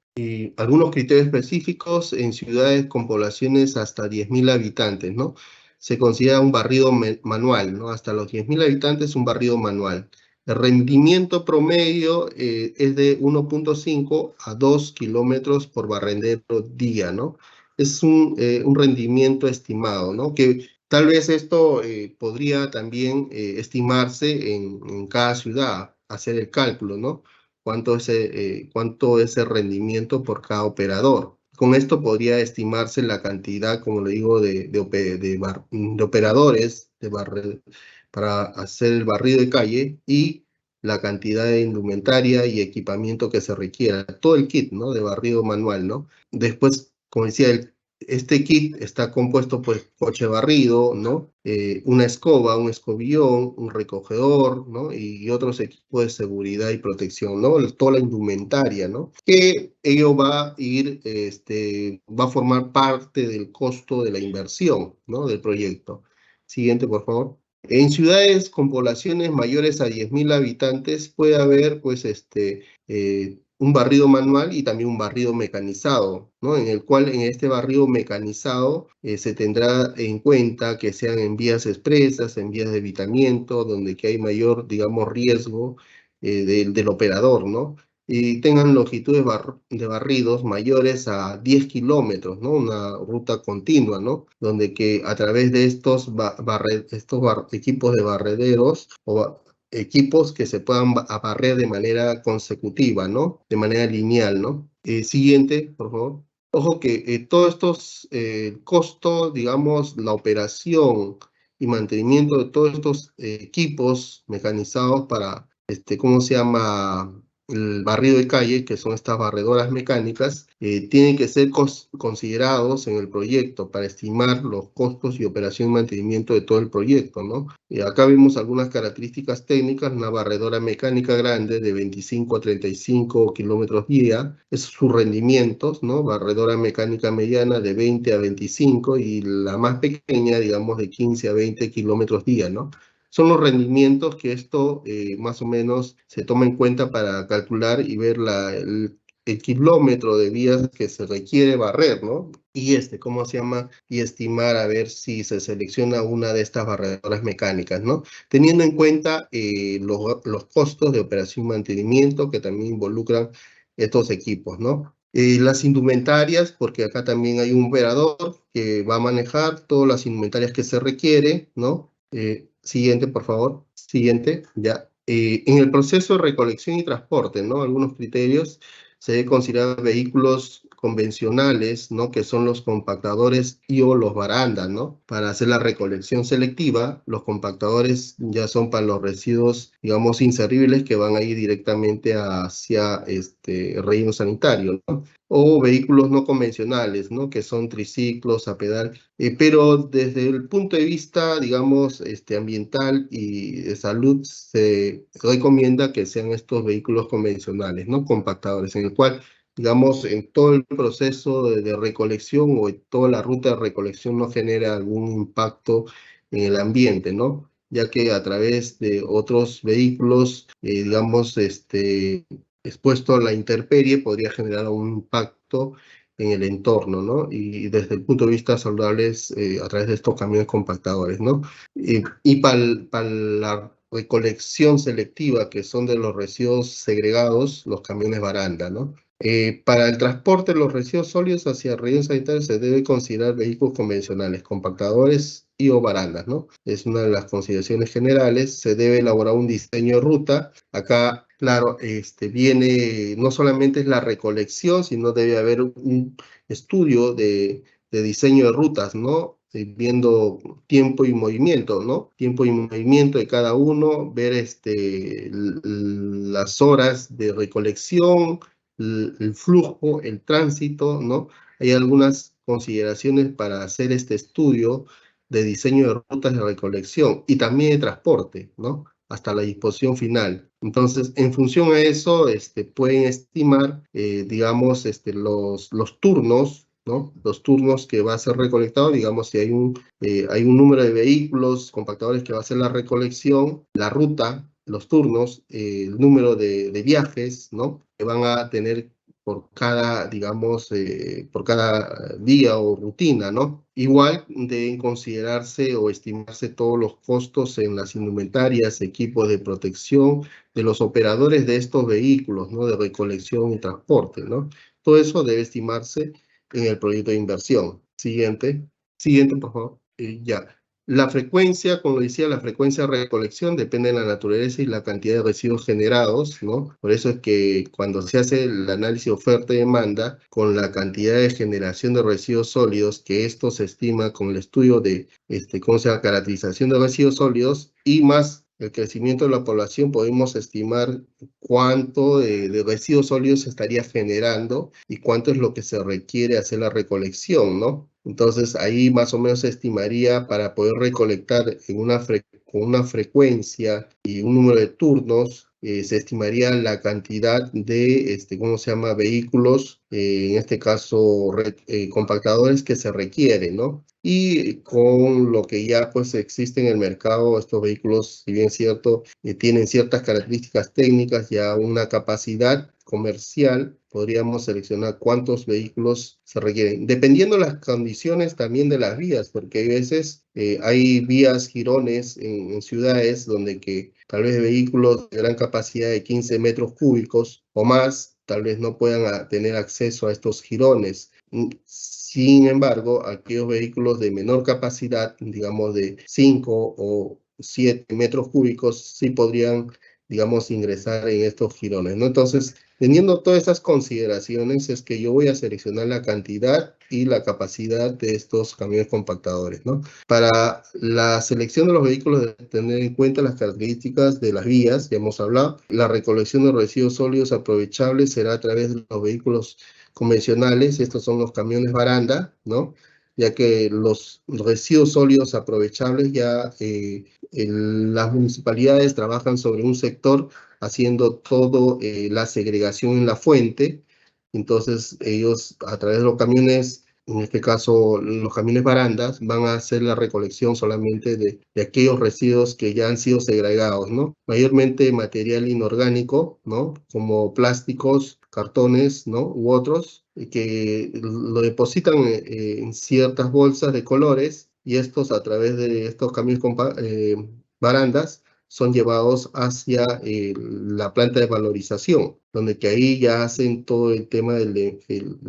Algunos criterios específicos en ciudades con poblaciones hasta 10.000 habitantes, ¿no? Se considera un barrido manual, ¿no? Hasta los 10.000 habitantes un barrido manual. El rendimiento promedio es de 1.5 a 2 kilómetros por barrendero día, ¿no? Es un rendimiento estimado, ¿no? Que tal vez esto podría también estimarse en cada ciudad, hacer el cálculo, ¿no? Cuánto es el rendimiento por cada operador. Con esto podría estimarse la cantidad, como le digo, de operadores para hacer el barrido de calle y la cantidad de indumentaria y equipamiento que se requiera. Todo el kit, ¿no? De barrido manual, ¿no? Después, como decía, este kit está compuesto por coche barrido, ¿no? Una escoba, un escobillón, un recogedor, ¿no? Y otros equipos de seguridad y protección, ¿no? Toda la indumentaria, ¿no? Que ello va a va a formar parte del costo de la inversión, ¿no? Del proyecto. Siguiente, por favor. En ciudades con poblaciones mayores a 10.000 habitantes puede haber, pues, un barrido manual y también un barrido mecanizado, ¿no? En el cual en este barrido mecanizado se tendrá en cuenta que sean en vías expresas, en vías de evitamiento, donde que hay mayor, digamos, riesgo del operador, ¿no? Y tengan longitudes de barridos mayores a 10 kilómetros, ¿no? Una ruta continua, ¿no? Donde que a través de estos equipos de barrederos o equipos que se puedan barrer de manera consecutiva, ¿no? De manera lineal, ¿no? Siguiente, por favor. Ojo que todos estos costos, digamos, la operación y mantenimiento de todos estos equipos mecanizados para, ¿cómo se llama? El barrido de calle, que son estas barredoras mecánicas, tienen que ser considerados en el proyecto para estimar los costos y operación y mantenimiento de todo el proyecto, ¿no? Y acá vemos algunas características técnicas: una barredora mecánica grande de 25 a 35 kilómetros día, es sus rendimientos, ¿no? Barredora mecánica mediana de 20 a 25 y la más pequeña, digamos, de 15 a 20 kilómetros día, ¿no? Son los rendimientos que esto más o menos se toma en cuenta para calcular y ver el kilómetro de vías que se requiere barrer, ¿no? Y ¿cómo se llama? Y estimar a ver si se selecciona una de estas barredoras mecánicas, ¿no? Teniendo en cuenta los costos de operación y mantenimiento que también involucran estos equipos, ¿no? Las indumentarias, porque acá también hay un operador que va a manejar todas las indumentarias que se requiere, ¿no? Siguiente, por favor. Siguiente, ya. En el proceso de recolección y transporte, ¿no? Algunos criterios: se debe considerar vehículos convencionales, ¿no? Que son los compactadores y o los barandas, ¿no? Para hacer la recolección selectiva, los compactadores ya son para los residuos, digamos, inservibles que van a ir directamente hacia el relleno sanitario, ¿no? O vehículos no convencionales, ¿no? Que son triciclos a pedal, pero desde el punto de vista, digamos, ambiental y de salud, se recomienda que sean estos vehículos convencionales, ¿no? Compactadores, en el cual, digamos, en todo el proceso de recolección o en toda la ruta de recolección no genera algún impacto en el ambiente, ¿no? Ya que a través de otros vehículos, digamos, expuesto a la intemperie, podría generar un impacto en el entorno, ¿no? Y desde el punto de vista saludables, a través de estos camiones compactadores, ¿no? Y para la recolección selectiva, que son de los residuos segregados, los camiones baranda, ¿no? Para el transporte de los residuos sólidos hacia el relleno sanitario se debe considerar vehículos convencionales, compactadores y o barandas, ¿no? Es una de las consideraciones generales. Se debe elaborar un diseño de ruta. Acá Claro, viene, no solamente es la recolección, sino debe haber un estudio de diseño de rutas, ¿no? Viendo tiempo y movimiento, ¿no? Tiempo y movimiento de cada uno, ver las horas de recolección, el flujo, el tránsito, ¿no? Hay algunas consideraciones para hacer este estudio de diseño de rutas de recolección y también de transporte, ¿no? Hasta la disposición final. Entonces, en función a eso, pueden estimar, digamos, los turnos, ¿no? Los turnos que va a ser recolectado, digamos, si hay un número de vehículos, compactadores que va a hacer la recolección, la ruta, los turnos, el número de viajes, ¿no? Que van a tener por cada, digamos, por cada día o rutina, ¿no? Igual deben considerarse o estimarse todos los costos en las indumentarias, equipos de protección de los operadores de estos vehículos, ¿no? De recolección y transporte, ¿no? Todo eso debe estimarse en el proyecto de inversión. Siguiente, por favor. Ya. La frecuencia, como decía, la frecuencia de recolección depende de la naturaleza y la cantidad de residuos generados, ¿no? Por eso es que cuando se hace el análisis oferta y demanda, con la cantidad de generación de residuos sólidos, que esto se estima con el estudio de, ¿cómo se llama? Caracterización de residuos sólidos y más el crecimiento de la población, podemos estimar cuánto de residuos sólidos se estaría generando y cuánto es lo que se requiere hacer la recolección, ¿no? Entonces ahí más o menos se estimaría para poder recolectar con una frecuencia y un número de turnos, se estimaría la cantidad de, ¿cómo se llama?, vehículos, en este caso compactadores que se requieren, ¿no? Y con lo que ya pues existe en el mercado, estos vehículos, si bien es cierto, tienen ciertas características técnicas, ya una capacidad comercial, podríamos seleccionar cuántos vehículos se requieren, dependiendo de las condiciones también de las vías, porque hay veces hay vías, jirones en ciudades donde que tal vez vehículos de gran capacidad de 15 metros cúbicos o más, tal vez no puedan tener acceso a estos jirones. Sin embargo, aquellos vehículos de menor capacidad, digamos de 5 o 7 metros cúbicos, sí podrían, digamos, ingresar en estos jirones, ¿no? Entonces, teniendo todas estas consideraciones, es que yo voy a seleccionar la cantidad y la capacidad de estos camiones compactadores, ¿no? Para la selección de los vehículos, debe tener en cuenta las características de las vías, ya hemos hablado. La recolección de residuos sólidos aprovechables será a través de los vehículos convencionales, estos son los camiones baranda, ¿no? Ya que los residuos sólidos aprovechables ya las municipalidades trabajan sobre un sector haciendo todo la segregación en la fuente, entonces ellos a través de los camiones, en este caso los camiones barandas, van a hacer la recolección solamente de aquellos residuos que ya han sido segregados, ¿no? Mayormente material inorgánico, ¿no? Como plásticos, cartones, ¿no? U otros, que lo depositan en ciertas bolsas de colores y estos a través de estos camiones barandas son llevados hacia la planta de valorización, donde que ahí ya hacen todo el tema del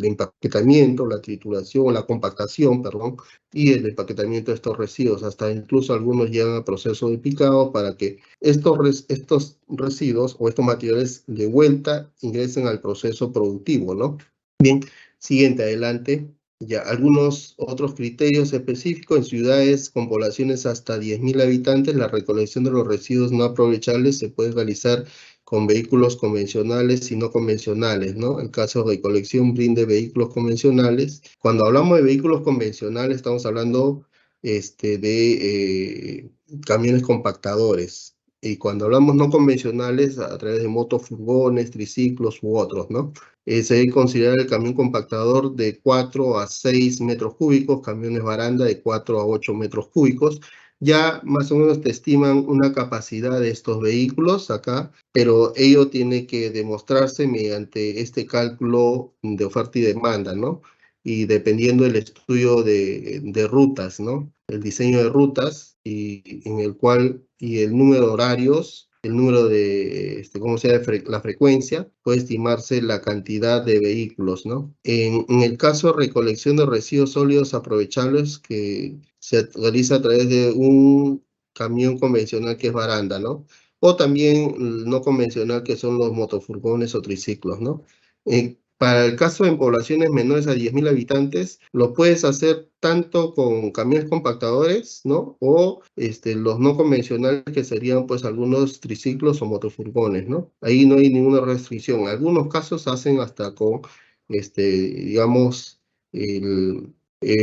empaquetamiento, la trituración, la compactación, perdón, y el empaquetamiento de estos residuos, hasta incluso algunos llegan a proceso de picado para que estos residuos o estos materiales de vuelta ingresen al proceso productivo, ¿no? Bien, siguiente, adelante. Ya, algunos otros criterios específicos en ciudades con poblaciones hasta 10.000 habitantes, la recolección de los residuos no aprovechables se puede realizar con vehículos convencionales y no convencionales, ¿no? En caso de recolección brinde vehículos convencionales. Cuando hablamos de vehículos convencionales, estamos hablando de camiones compactadores. Y cuando hablamos no convencionales, a través de motofurgones, triciclos u otros, ¿no? Se debe considerar el camión compactador de 4 a 6 metros cúbicos, camiones baranda de 4 a 8 metros cúbicos. Ya más o menos te estiman una capacidad de estos vehículos acá, pero ello tiene que demostrarse mediante este cálculo de oferta y demanda, ¿no? Y dependiendo del estudio de rutas, ¿no? El diseño de rutas y en el cual, y el número de horarios, el número de, ¿cómo se llama? La frecuencia, puede estimarse la cantidad de vehículos, ¿no? En el caso de recolección de residuos sólidos aprovechables que se realiza a través de un camión convencional que es baranda, ¿no? o también no convencional, que son los motofurgones o triciclos, ¿no? Para el caso en poblaciones menores a 10.000 habitantes, lo puedes hacer tanto con camiones compactadores, ¿no? O los no convencionales, que serían pues algunos triciclos o motofurgones, ¿no? Ahí no hay ninguna restricción. En algunos casos hacen hasta con, digamos,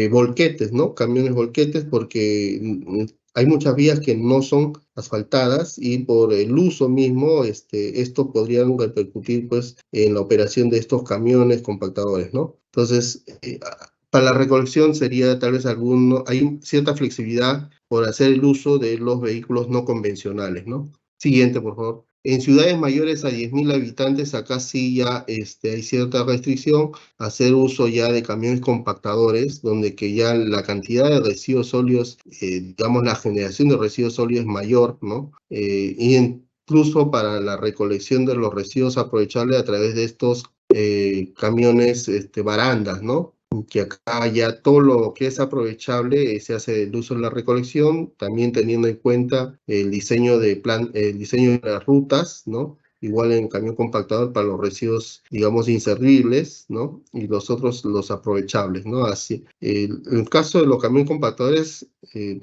volquetes, ¿no? Camiones volquetes, porque hay muchas vías que no son asfaltadas y por el uso mismo, esto podría repercutir pues en la operación de estos camiones compactadores, ¿no? Entonces, para la recolección sería tal vez hay cierta flexibilidad por hacer el uso de los vehículos no convencionales, ¿no? Siguiente, por favor. En ciudades mayores a 10.000 habitantes, acá sí ya hay cierta restricción, hacer uso ya de camiones compactadores, donde que ya la cantidad de residuos sólidos, digamos, la generación de residuos sólidos es mayor, ¿no? Y incluso para la recolección de los residuos aprovechables a través de estos camiones, barandas, ¿no? Que acá ya todo lo que es aprovechable se hace el uso de la recolección, también teniendo en cuenta el diseño el diseño de las rutas, ¿no? Igual en camión compactador para los residuos, digamos, inservibles, ¿no? Y los otros, los aprovechables, ¿no? Así, el caso de los camiones compactadores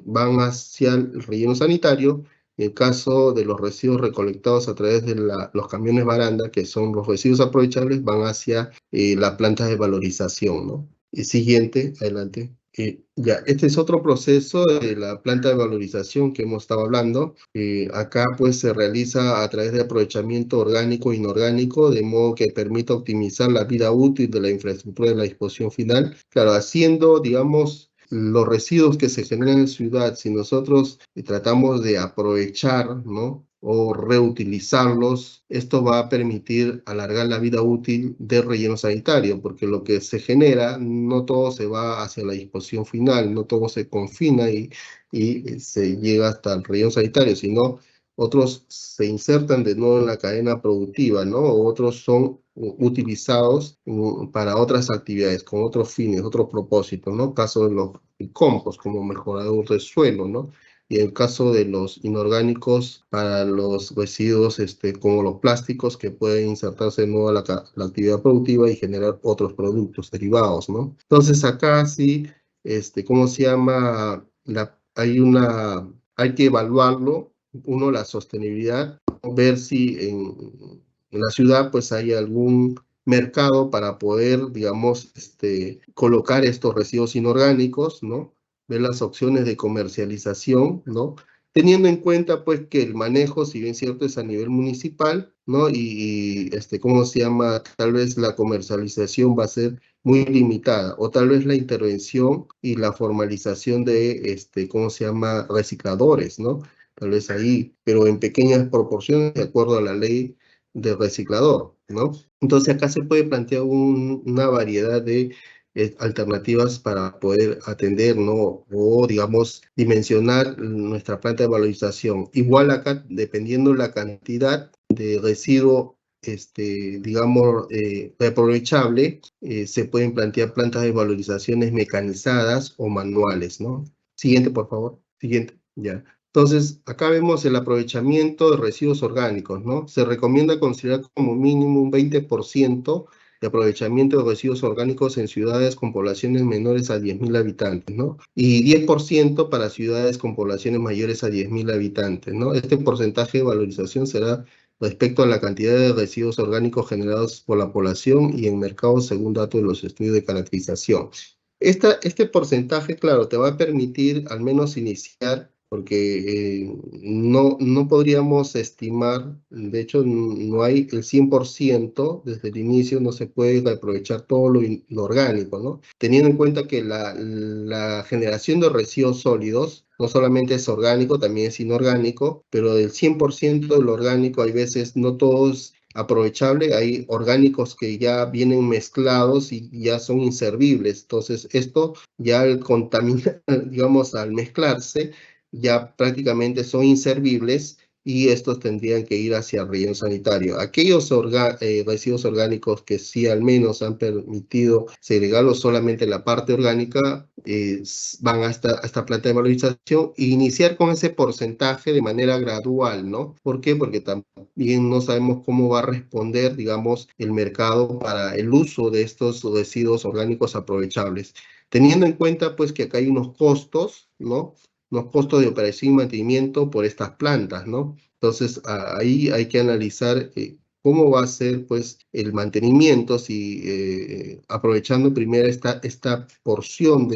van hacia el relleno sanitario. En el caso de los residuos recolectados a través de los camiones baranda, que son los residuos aprovechables, van hacia las plantas de valorización, ¿no? Siguiente, adelante. Ya, este es otro proceso de la planta de valorización que hemos estado hablando. Acá pues se realiza a través de aprovechamiento orgánico e inorgánico, de modo que permita optimizar la vida útil de la infraestructura de la disposición final. Claro, haciendo, digamos, los residuos que se generan en ciudad, si nosotros tratamos de aprovechar, ¿no? O reutilizarlos, esto va a permitir alargar la vida útil del relleno sanitario, porque lo que se genera, no todo se va hacia la disposición final, no todo se confina y se llega hasta el relleno sanitario, sino otros se insertan de nuevo en la cadena productiva, ¿no? O otros son utilizados para otras actividades, con otros fines, otros propósitos, ¿no? Caso de los compost como mejorador de suelo, ¿no? Y en el caso de los inorgánicos, para los residuos como los plásticos, que pueden insertarse de nuevo a la actividad productiva y generar otros productos derivados, ¿no? Entonces acá sí, ¿cómo se llama? Hay que evaluarlo, uno, la sostenibilidad, ver si en la ciudad pues hay algún mercado para poder, digamos, colocar estos residuos inorgánicos, ¿no? Ver las opciones de comercialización, ¿no? Teniendo en cuenta, pues, que el manejo, si bien cierto, es a nivel municipal, ¿no? ¿Cómo se llama? Tal vez la comercialización va a ser muy limitada, o tal vez la intervención y la formalización de, ¿cómo se llama? Recicladores, ¿no? Tal vez ahí, pero en pequeñas proporciones, de acuerdo a la ley de reciclador, ¿no? Entonces acá se puede plantear una variedad de alternativas para poder atender, ¿no? O, digamos, dimensionar nuestra planta de valorización. Igual acá, dependiendo la cantidad de residuo, digamos, reaprovechable, se pueden plantear plantas de valorizaciones mecanizadas o manuales, ¿no? Siguiente, por favor. Siguiente, ya. Entonces, acá vemos el aprovechamiento de residuos orgánicos, ¿no? Se recomienda considerar como mínimo un 20% de aprovechamiento de residuos orgánicos en ciudades con poblaciones menores a 10.000 habitantes, ¿no? Y 10% para ciudades con poblaciones mayores a 10.000 habitantes, ¿no? Este porcentaje de valorización será respecto a la cantidad de residuos orgánicos generados por la población y en mercados según datos de los estudios de caracterización. Este porcentaje, claro, te va a permitir al menos iniciar, porque no podríamos estimar, de hecho no hay el 100%, desde el inicio no se puede aprovechar todo lo orgánico, ¿no? Teniendo en cuenta que la generación de residuos sólidos no solamente es orgánico, también es inorgánico, pero del 100% de lo orgánico hay veces no todos aprovechable, hay orgánicos que ya vienen mezclados y ya son inservibles, entonces esto ya al contaminar, digamos, al mezclarse, ya prácticamente son inservibles y estos tendrían que ir hacia el relleno sanitario. Aquellos residuos orgánicos que sí al menos han permitido segregarlos solamente la parte orgánica, van a esta planta de valorización e iniciar con ese porcentaje de manera gradual, ¿no? ¿Por qué? Porque también no sabemos cómo va a responder, digamos, el mercado para el uso de estos residuos orgánicos aprovechables. Teniendo en cuenta, pues, que acá hay unos costos, ¿no? Los costos de operación y mantenimiento por estas plantas, ¿no? Entonces, ahí hay que analizar cómo va a ser, pues, el mantenimiento, si aprovechando primero esta porción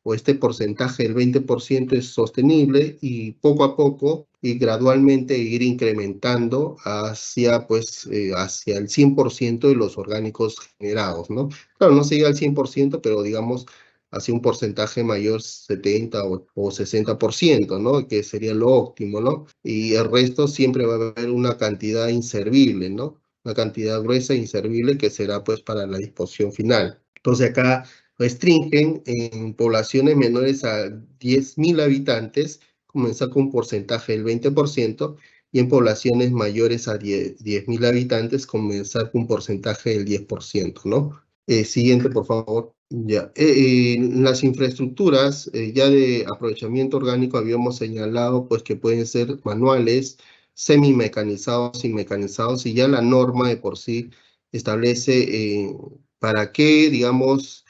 o este porcentaje del 20% es sostenible y poco a poco y gradualmente ir incrementando hacia, pues, hacia el 100% de los orgánicos generados, ¿no? Claro, no se llega al 100%, pero digamos hacia un porcentaje mayor, 70 o 60%, ¿no? Que sería lo óptimo, ¿no? Y el resto siempre va a haber una cantidad inservible, ¿no? Una cantidad gruesa e inservible que será pues para la disposición final. Entonces acá restringen en poblaciones menores a 10.000 habitantes, comenzar con un porcentaje del 20%, y en poblaciones mayores a 10.000 habitantes, comenzar con un porcentaje del 10%, ¿no? Siguiente, por favor. Ya. Las infraestructuras ya de aprovechamiento orgánico habíamos señalado pues que pueden ser manuales, semimecanizados y mecanizados, y ya la norma de por sí establece para qué, digamos,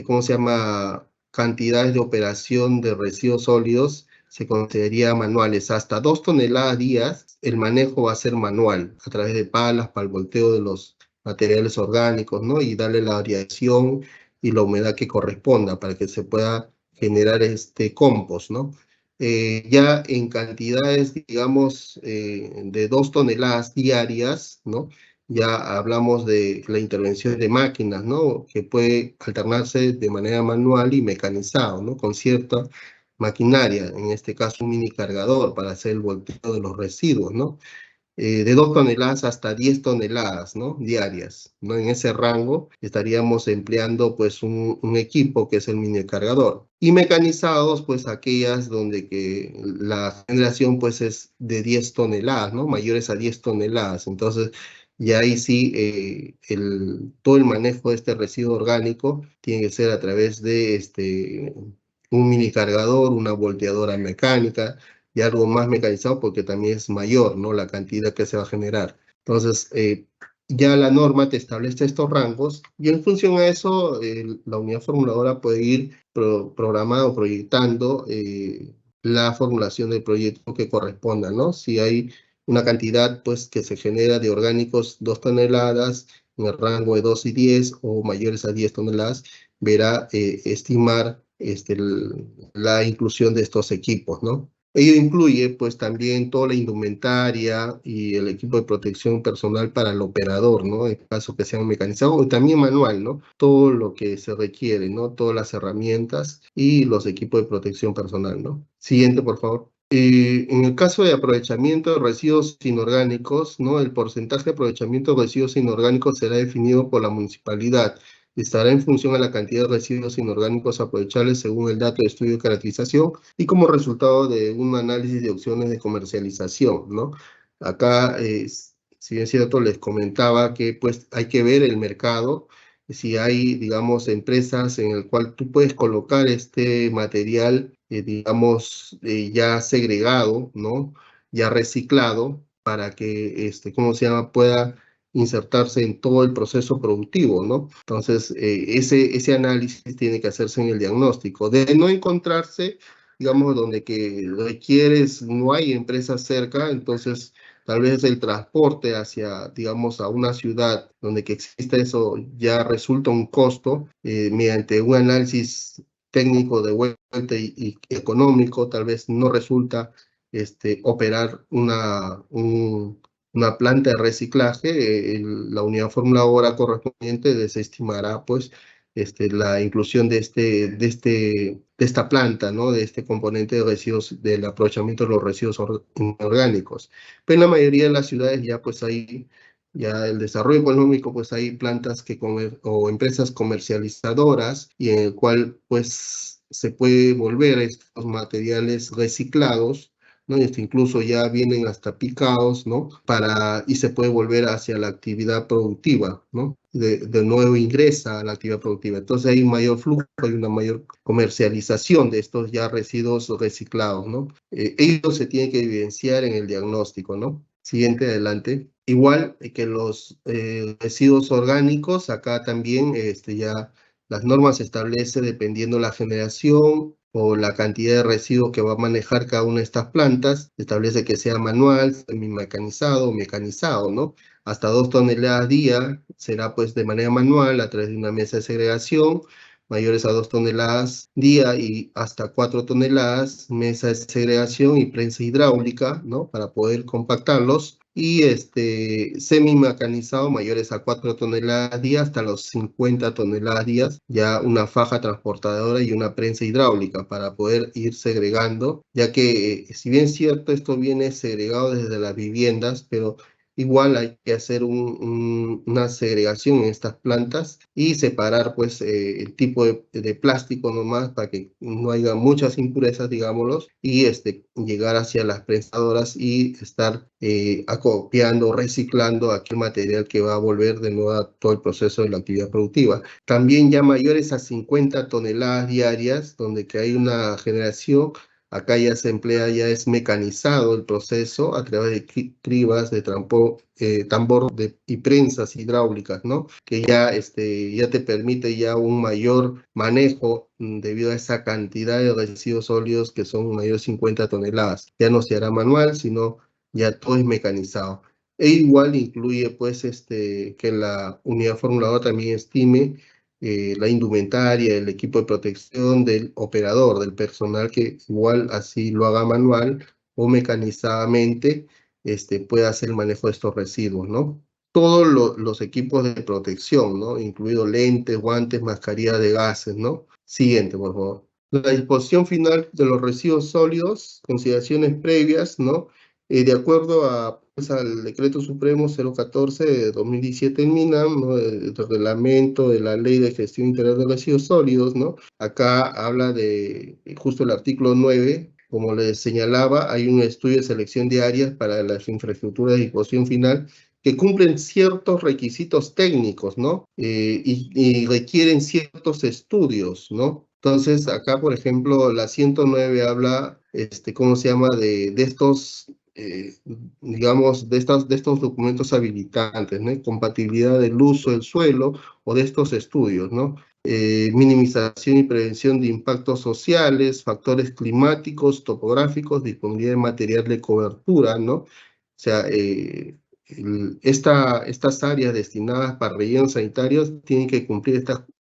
¿cómo se llama? Cantidades de operación de residuos sólidos se consideraría manuales. Hasta 2 toneladas días, el manejo va a ser manual, a través de palas para el volteo de los materiales orgánicos, ¿no? Y darle la variación y la humedad que corresponda para que se pueda generar este compost, ¿no? Ya en cantidades, digamos, de 2 toneladas diarias, ¿no? Ya hablamos de la intervención de máquinas, ¿no? Que puede alternarse de manera manual y mecanizado, ¿no? Con cierta maquinaria, en este caso un mini cargador para hacer el volteo de los residuos, ¿no? De 2 toneladas hasta 10 toneladas, ¿no? Diarias, ¿no? En ese rango estaríamos empleando pues un equipo que es el mini cargador. Y mecanizados, pues aquellas donde que la generación pues es de 10 toneladas, ¿no? Mayores a 10 toneladas. Entonces, ya ahí sí, todo el manejo de este residuo orgánico tiene que ser a través de un mini cargador, una volteadora mecánica, y algo más mecanizado porque también es mayor, ¿no? La cantidad que se va a generar. Entonces, ya la norma te establece estos rangos y en función a eso, la unidad formuladora puede ir programando, proyectando la formulación del proyecto que corresponda, ¿no? Si hay una cantidad, pues, que se genera de orgánicos 2 toneladas en el rango de 2 y 10 o mayores a 10 toneladas, verá estimar la inclusión de estos equipos, ¿no? Ello incluye pues también toda la indumentaria y el equipo de protección personal para el operador, ¿no? En caso que sea mecanizado o también manual, ¿no? Todo lo que se requiere, ¿no? Todas las herramientas y los equipos de protección personal, ¿no? Siguiente, por favor. En el caso de aprovechamiento de residuos inorgánicos, ¿no? El porcentaje de aprovechamiento de residuos inorgánicos será definido por la municipalidad. Estará en función a la cantidad de residuos inorgánicos aprovechables según el dato de estudio de caracterización y como resultado de un análisis de opciones de comercialización, ¿no? Acá, si es cierto, les comentaba que pues hay que ver el mercado, si hay, digamos, empresas en el cual tú puedes colocar este material, digamos, ya segregado, ¿no? Ya reciclado para que, ¿cómo se llama?, pueda insertarse en todo el proceso productivo, ¿no? Entonces, ese análisis tiene que hacerse en el diagnóstico. De no encontrarse, digamos, donde que requieres, no hay empresas cerca, entonces tal vez el transporte hacia, digamos, a una ciudad donde que existe eso ya resulta un costo, mediante un análisis técnico de vuelta y económico, tal vez no resulta operar una planta de reciclaje, la unidad formuladora correspondiente desestimará pues la inclusión de esta planta, ¿no? De este componente de residuos, del aprovechamiento de los residuos inorgánicos. Pero en la mayoría de las ciudades ya pues hay, ya el desarrollo económico, pues hay plantas o empresas comercializadoras y en el cual pues se puede volver estos materiales reciclados, ¿no? Incluso ya vienen hasta picados, ¿no? Y se puede volver hacia la actividad productiva, ¿no? De nuevo ingresa a la actividad productiva. Entonces hay un mayor flujo, hay una mayor comercialización de estos ya residuos reciclados, ¿no? Ellos se tienen que evidenciar en el diagnóstico, ¿no? Siguiente, adelante. Igual que los residuos orgánicos, acá también ya las normas establecen, dependiendo la generación o la cantidad de residuos que va a manejar cada una de estas plantas, establece que sea manual, semi-mecanizado o mecanizado, ¿no? Hasta 2 toneladas día será pues de manera manual a través de una mesa de segregación, mayores a 2 toneladas día y hasta 4 toneladas, mesa de segregación y prensa hidráulica, ¿no? Para poder compactarlos. Y semi-mecanizado mayores a 4 toneladas día hasta los 50 toneladas día, ya una faja transportadora y una prensa hidráulica para poder ir segregando, ya que si bien es cierto, esto viene segregado desde las viviendas, pero igual hay que hacer una segregación en estas plantas y separar pues el tipo de plástico nomás para que no haya muchas impurezas, digámoslo, y llegar hacia las prensadoras y estar acopiando, reciclando aquel material que va a volver de nuevo a todo el proceso de la actividad productiva. También ya mayores a 50 toneladas diarias, donde que hay una generación. Acá ya se emplea, ya es mecanizado el proceso a través de cribas, de tambor y prensas hidráulicas, ¿no? Que ya te permite ya un mayor manejo debido a esa cantidad de residuos sólidos que son mayores de 50 toneladas. Ya no se hará manual, sino ya todo es mecanizado. E igual incluye pues que la unidad formuladora también estime la indumentaria, el equipo de protección del operador, del personal que igual así lo haga manual o mecanizadamente, pueda hacer el manejo de estos residuos, ¿no? Todos los equipos de protección, ¿no? Incluido lentes, guantes, mascarilla de gases, ¿no? Siguiente, por favor. La disposición final de los residuos sólidos, consideraciones previas, ¿no? De acuerdo pues, al Decreto Supremo 014 de 2017 en MINAM, ¿no? El reglamento de la Ley de Gestión Integral de Residuos Sólidos, ¿no? Acá habla de justo el artículo 9, como les señalaba, hay un estudio de selección de áreas para las infraestructuras de disposición final que cumplen ciertos requisitos técnicos, ¿no? Y requieren ciertos estudios, ¿no? Entonces, acá, por ejemplo, la 109 habla, ¿cómo se llama? De estos, digamos, de estos documentos habilitantes, ¿no? Compatibilidad del uso del suelo o de estos estudios, ¿no? Minimización y prevención de impactos sociales, factores climáticos, topográficos, disponibilidad de material de cobertura, ¿no? O sea, estas áreas destinadas para rellenos sanitarios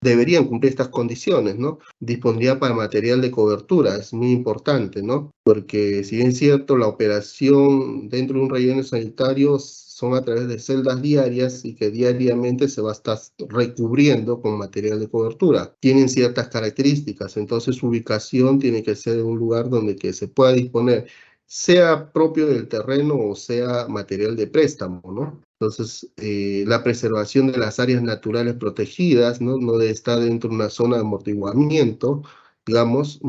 deberían cumplir estas condiciones, ¿no? Disponibilidad para material de cobertura es muy importante, ¿no? Porque si bien es cierto, la operación dentro de un relleno sanitario son a través de celdas diarias y que diariamente se va a estar recubriendo con material de cobertura. Tienen ciertas características, entonces su ubicación tiene que ser en un lugar donde que se pueda disponer, sea propio del terreno o sea material de préstamo, ¿no? Entonces, la preservación de las áreas naturales protegidas, ¿no? No debe estar dentro de una zona de amortiguamiento, digamos,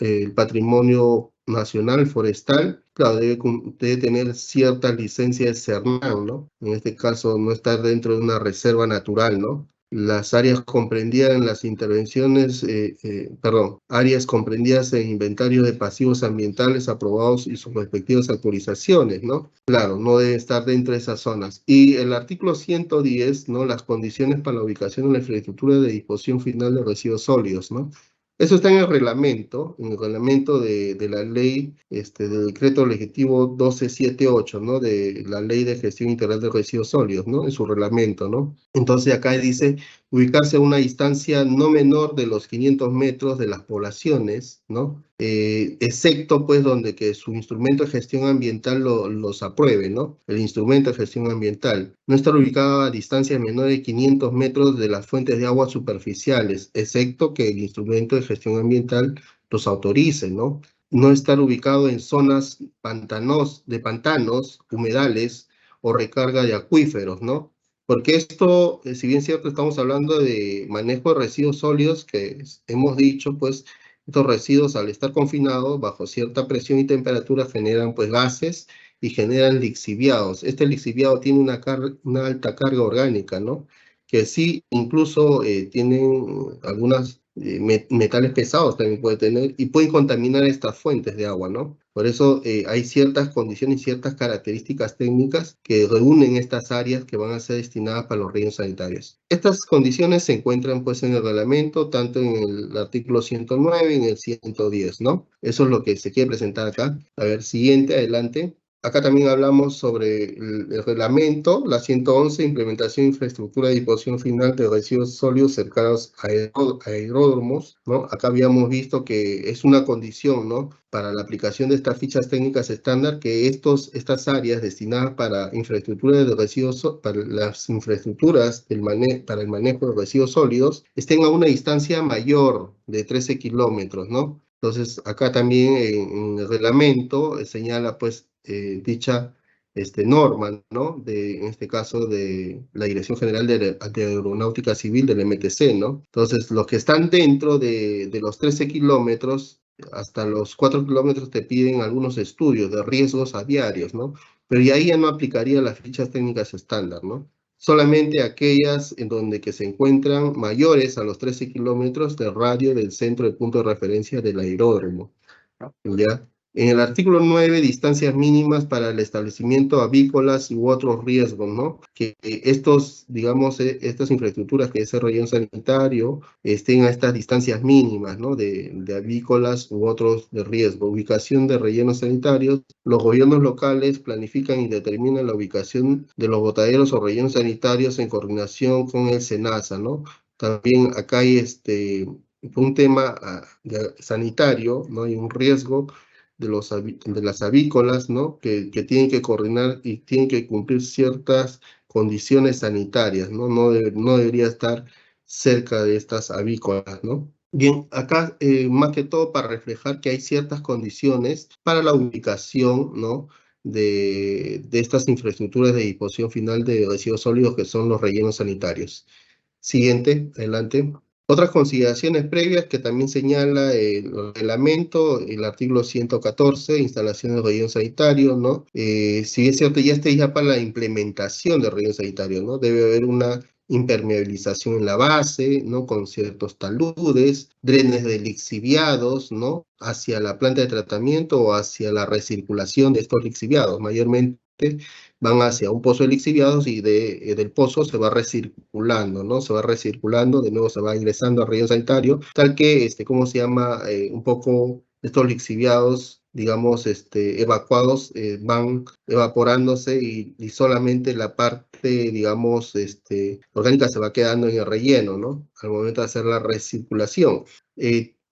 el patrimonio nacional forestal, claro, debe tener cierta licencia de Cernam, ¿no? En este caso, no estar dentro de una reserva natural, ¿no? Las áreas comprendidas en las intervenciones, áreas comprendidas en inventario de pasivos ambientales aprobados y sus respectivas autorizaciones, ¿no? Claro, no debe estar dentro de esas zonas. Y el artículo 110, ¿no? Las condiciones para la ubicación de la infraestructura de disposición final de residuos sólidos, ¿no? Eso está en el reglamento de la ley, del decreto legislativo 1278, ¿no? De la ley de gestión integral de residuos sólidos, ¿no? En su reglamento, ¿no? Entonces acá dice ubicarse a una distancia no menor de los 500 metros de las poblaciones, ¿no? Excepto pues donde que su instrumento de gestión ambiental los apruebe, ¿no? El instrumento de gestión ambiental. No estar ubicado a distancias menores de 500 metros de las fuentes de agua superficiales, excepto que el instrumento de gestión ambiental los autorice, ¿no? No estar ubicado en zonas de pantanos, humedales o recarga de acuíferos, ¿no? Porque esto, si bien es cierto, estamos hablando de manejo de residuos sólidos que hemos dicho, pues, Estos residuos, al estar confinados bajo cierta presión y temperatura, generan pues gases y generan lixiviados. Este lixiviado tiene una alta carga orgánica, ¿no? Que sí, incluso tienen algunos metales pesados también puede tener y pueden contaminar estas fuentes de agua, ¿no? Por eso hay ciertas condiciones y ciertas características técnicas que reúnen estas áreas que van a ser destinadas para los rellenos sanitarios. Estas condiciones se encuentran pues en el reglamento, tanto en el artículo 109 y en el 110, ¿no? Eso es lo que se quiere presentar acá. A ver, siguiente, adelante. Acá también hablamos sobre el reglamento, la 111, implementación de infraestructura de disposición final de residuos sólidos cercanos a aeródromos, ¿no? Acá habíamos visto que es una condición, ¿no? Para la aplicación de estas fichas técnicas estándar, que estas áreas destinadas para infraestructura de residuos, para las infraestructuras para el manejo de residuos sólidos, estén a una distancia mayor de 13 kilómetros, ¿no? Entonces, acá también en el reglamento señala, pues, dicha norma, ¿no? En este caso, de la Dirección General de Aeronáutica Civil del MTC, ¿no? Entonces, los que están dentro de los 13 kilómetros, hasta los 4 kilómetros te piden algunos estudios de riesgos aviarios, ¿no? Pero y ahí ya no aplicaría las fichas técnicas estándar, ¿no? Solamente aquellas en donde que se encuentran mayores a los 13 kilómetros de radio del centro de punto de referencia del aeródromo, ¿ya? En el artículo 9, distancias mínimas para el establecimiento avícolas u otros riesgos, ¿no? Que estos, digamos, estas infraestructuras que es el relleno sanitario estén a estas distancias mínimas, ¿no? De avícolas u otros de riesgo. Ubicación de rellenos sanitarios. Los gobiernos locales planifican y determinan la ubicación de los botaderos o rellenos sanitarios en coordinación con el SENASA, ¿no? También acá hay un tema sanitario, ¿no? Hay un riesgo de las avícolas, ¿no? Que tienen que coordinar y tienen que cumplir ciertas condiciones sanitarias, ¿no? No debería estar cerca de estas avícolas, ¿no? Bien, acá más que todo para reflejar que hay ciertas condiciones para la ubicación, ¿no? De estas infraestructuras de disposición final de residuos sólidos que son los rellenos sanitarios. Siguiente, adelante. Otras consideraciones previas que también señala el reglamento, el artículo 114, instalaciones de relleno sanitario, ¿no? Si es cierto, ya está ya para la implementación de relleno sanitario, ¿no? Debe haber una impermeabilización en la base, ¿no? Con ciertos taludes, drenes de lixiviados, ¿no? Hacia la planta de tratamiento o hacia la recirculación de estos lixiviados, mayormente van hacia un pozo de lixiviados y del pozo se va recirculando, ¿no? Se va recirculando, de nuevo se va ingresando al relleno sanitario, tal que, ¿cómo se llama? Un poco estos lixiviados, digamos, evacuados, van evaporándose y solamente la parte, digamos, orgánica se va quedando en el relleno, ¿no? Al momento de hacer la recirculación.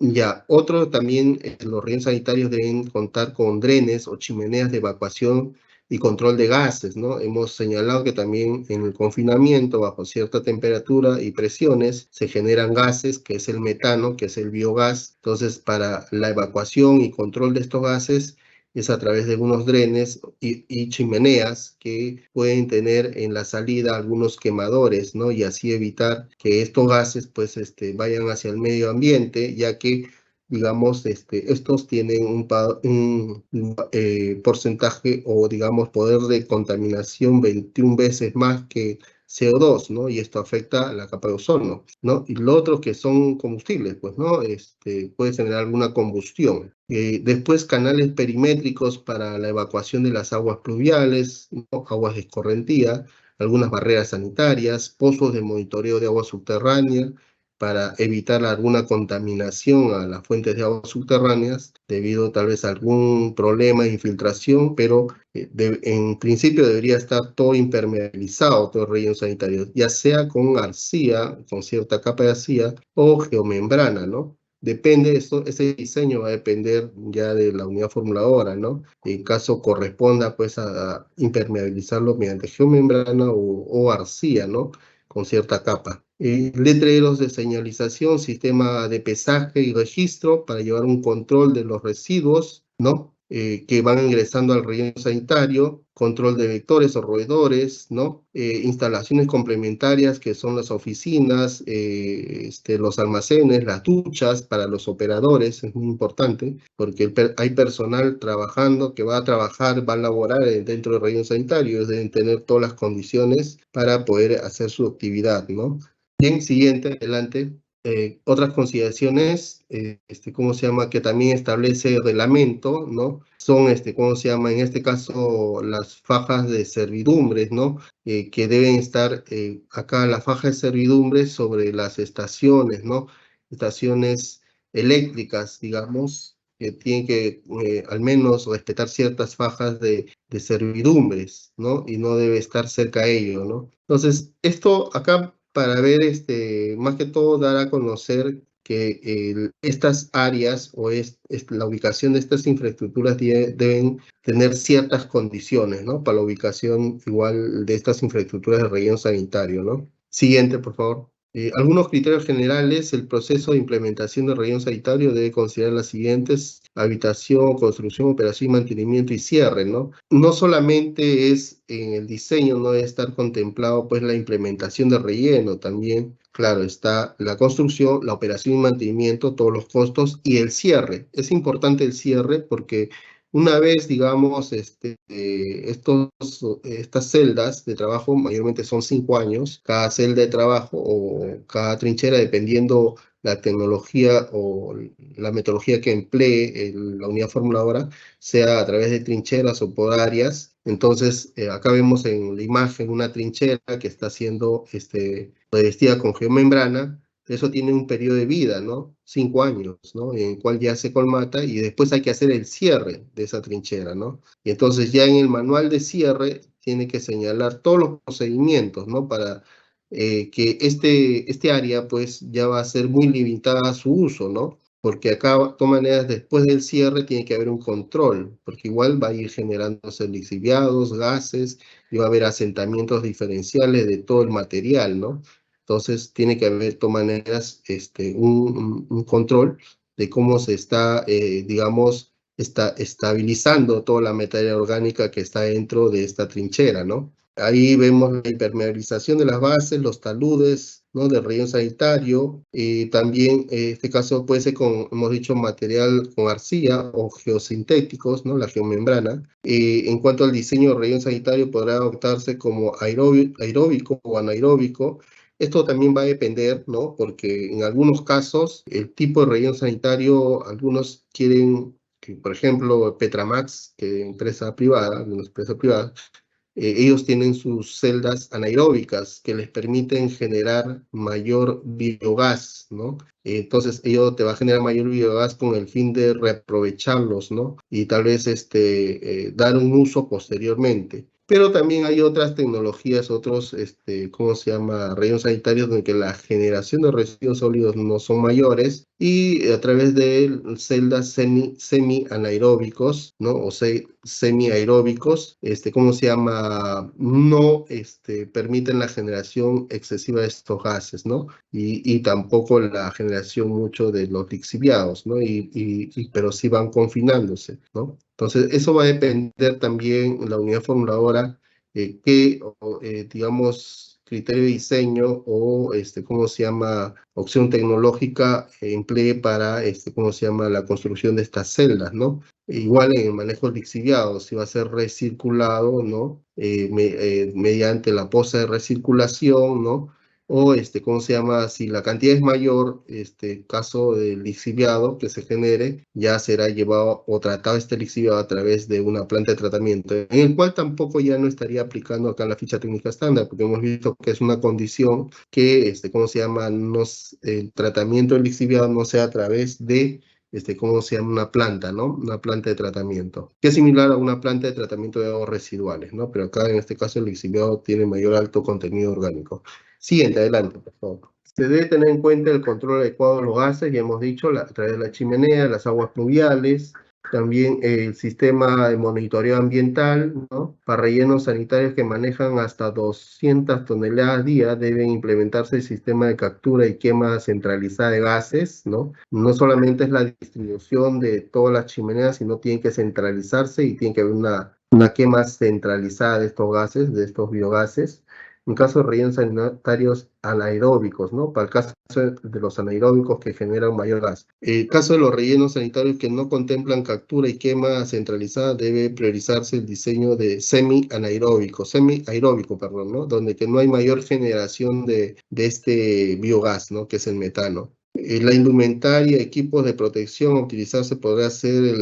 Ya, otro también, los rellenos sanitarios deben contar con drenes o chimeneas de evacuación y control de gases, ¿no? Hemos señalado que también en el confinamiento, bajo cierta temperatura y presiones, se generan gases, que es el metano, que es el biogás. Entonces, para la evacuación y control de estos gases, es a través de unos drenes y chimeneas que pueden tener en la salida algunos quemadores, ¿no? Y así evitar que estos gases, pues, vayan hacia el medio ambiente, ya que digamos, estos tienen un porcentaje o, digamos, poder de contaminación 21 veces más que CO2, ¿no? Y esto afecta a la capa de ozono, ¿no? Y lo otro que son combustibles, pues, ¿no? Puede generar alguna combustión. Después, canales perimétricos para la evacuación de las aguas pluviales, ¿no? Aguas de escorrentía, algunas barreras sanitarias, pozos de monitoreo de agua subterránea, para evitar alguna contaminación a las fuentes de aguas subterráneas debido tal vez a algún problema de infiltración, pero en principio debería estar todo impermeabilizado, todo el relleno sanitario, ya sea con arcilla, con cierta capa de arcilla o geomembrana, ¿no? Depende, ese diseño va a depender ya de la unidad formuladora, ¿no? En caso corresponda, pues, a impermeabilizarlo mediante geomembrana o arcilla, ¿no? Con cierta capa. Letreros de señalización, sistema de pesaje y registro para llevar un control de los residuos, ¿no? que van ingresando al relleno sanitario, control de vectores o roedores, ¿no? Instalaciones complementarias que son las oficinas, los almacenes, las duchas para los operadores, es muy importante, porque hay personal trabajando que va a trabajar, va a laborar dentro del relleno sanitario, deben tener todas las condiciones para poder hacer su actividad, ¿no? Bien, siguiente, adelante. Otras consideraciones, ¿cómo se llama? Que también establece el reglamento, ¿no? Son, ¿cómo se llama? En este caso, las fajas de servidumbres, ¿no? Que deben estar acá las fajas de servidumbres sobre las estaciones, ¿no? Estaciones eléctricas, digamos, que tienen que al menos respetar ciertas fajas de servidumbres, ¿no? Y no debe estar cerca a ello, ¿no? Entonces, esto acá para ver, más que todo, dar a conocer que estas áreas o la ubicación de estas infraestructuras deben tener ciertas condiciones, ¿no? Para la ubicación igual de estas infraestructuras de relleno sanitario, ¿no? Siguiente, por favor. Algunos criterios generales, el proceso de implementación del relleno sanitario debe considerar las siguientes: habitación, construcción, operación, mantenimiento y cierre, ¿no? No solamente es en el diseño, no debe estar contemplado pues la implementación del relleno, también, claro, está la construcción, la operación y mantenimiento, todos los costos y el cierre. Es importante el cierre porque una vez, digamos, estas celdas de trabajo mayormente son 5 años, cada celda de trabajo o cada trinchera, dependiendo la tecnología o la metodología que emplee la unidad formuladora, sea a través de trincheras o por áreas. Entonces, acá vemos en la imagen una trinchera que está siendo revestida con geomembrana. Eso tiene un periodo de vida, ¿no? 5 años, ¿no? En el cual ya se colmata y después hay que hacer el cierre de esa trinchera, ¿no? Y entonces ya en el manual de cierre tiene que señalar todos los procedimientos, ¿no? Para que este área pues ya va a ser muy limitada a su uso, ¿no? Porque acá, de todas maneras, después del cierre tiene que haber un control, porque igual va a ir generándose lixiviados, gases, y va a haber asentamientos diferenciales de todo el material, ¿no? Entonces, tiene que haber, de todas maneras, un control de cómo se está, digamos, está estabilizando toda la materia orgánica que está dentro de esta trinchera, ¿no? Ahí vemos la impermeabilización de las bases, los taludes, ¿no? Del relleno sanitario. También, en este caso puede ser con, hemos dicho, material con arcilla o geosintéticos, ¿no? La geomembrana. En cuanto al diseño del relleno sanitario, podrá optarse como aeróbico o anaeróbico. Esto también va a depender, ¿no? Porque en algunos casos, el tipo de relleno sanitario, algunos quieren, que, por ejemplo, Petramax, que es empresa privada, una empresa privada, ellos tienen sus celdas anaeróbicas que les permiten generar mayor biogás, ¿no? Entonces, ello te va a generar mayor biogás con el fin de reaprovecharlos, ¿no? Y tal vez dar un uso posteriormente. Pero también hay otras tecnologías, otros, ¿cómo se llama? Rellenos sanitarios donde que la generación de residuos sólidos no son mayores y a través de celdas semi-anaeróbicos, ¿no? O semi-aeróbicos, ¿cómo se llama? No permiten la generación excesiva de estos gases, ¿no? Y tampoco la generación mucho de los lixiviados, ¿no? Pero sí van confinándose, ¿no? Entonces, eso va a depender también la unidad formuladora, digamos, criterio de diseño o, ¿cómo se llama? Opción tecnológica emplee para, ¿cómo se llama? La construcción de estas celdas, ¿no? Igual en el manejo lixiviado, si va a ser recirculado, ¿no? Mediante la poza de recirculación, ¿no? O, ¿cómo se llama? Si la cantidad es mayor, caso del lixiviado que se genere, ya será llevado o tratado este lixiviado a través de una planta de tratamiento, en el cual tampoco ya no estaría aplicando acá la ficha técnica estándar, porque hemos visto que es una condición que, ¿cómo se llama? El tratamiento del lixiviado no sea a través de ¿cómo se llama? Una planta, ¿no? Una planta de tratamiento, que es similar a una planta de tratamiento de aguas residuales, ¿no? Pero acá en este caso el lixiviado tiene mayor alto contenido orgánico. Siguiente, adelante, por favor. Se debe tener en cuenta el control adecuado de los gases, ya hemos dicho, a través de la chimenea, las aguas pluviales, También el sistema de monitoreo ambiental, ¿no? Para rellenos sanitarios que manejan hasta 200 toneladas día deben implementarse el sistema de captura y quema centralizada de gases, ¿no? No solamente es la distribución de todas las chimeneas, sino tiene que centralizarse y tiene que haber una quema centralizada de estos gases, de estos biogases. En caso de rellenos sanitarios anaeróbicos, ¿no? Para el caso de los anaeróbicos que generan mayor gas. El caso de los rellenos sanitarios que no contemplan captura y quema centralizada, debe priorizarse el diseño de semi-aeróbico, perdón, ¿no? Donde que no hay mayor generación de este biogás, ¿no? Que es el metano. La indumentaria, equipos de protección a utilizarse podrá ser,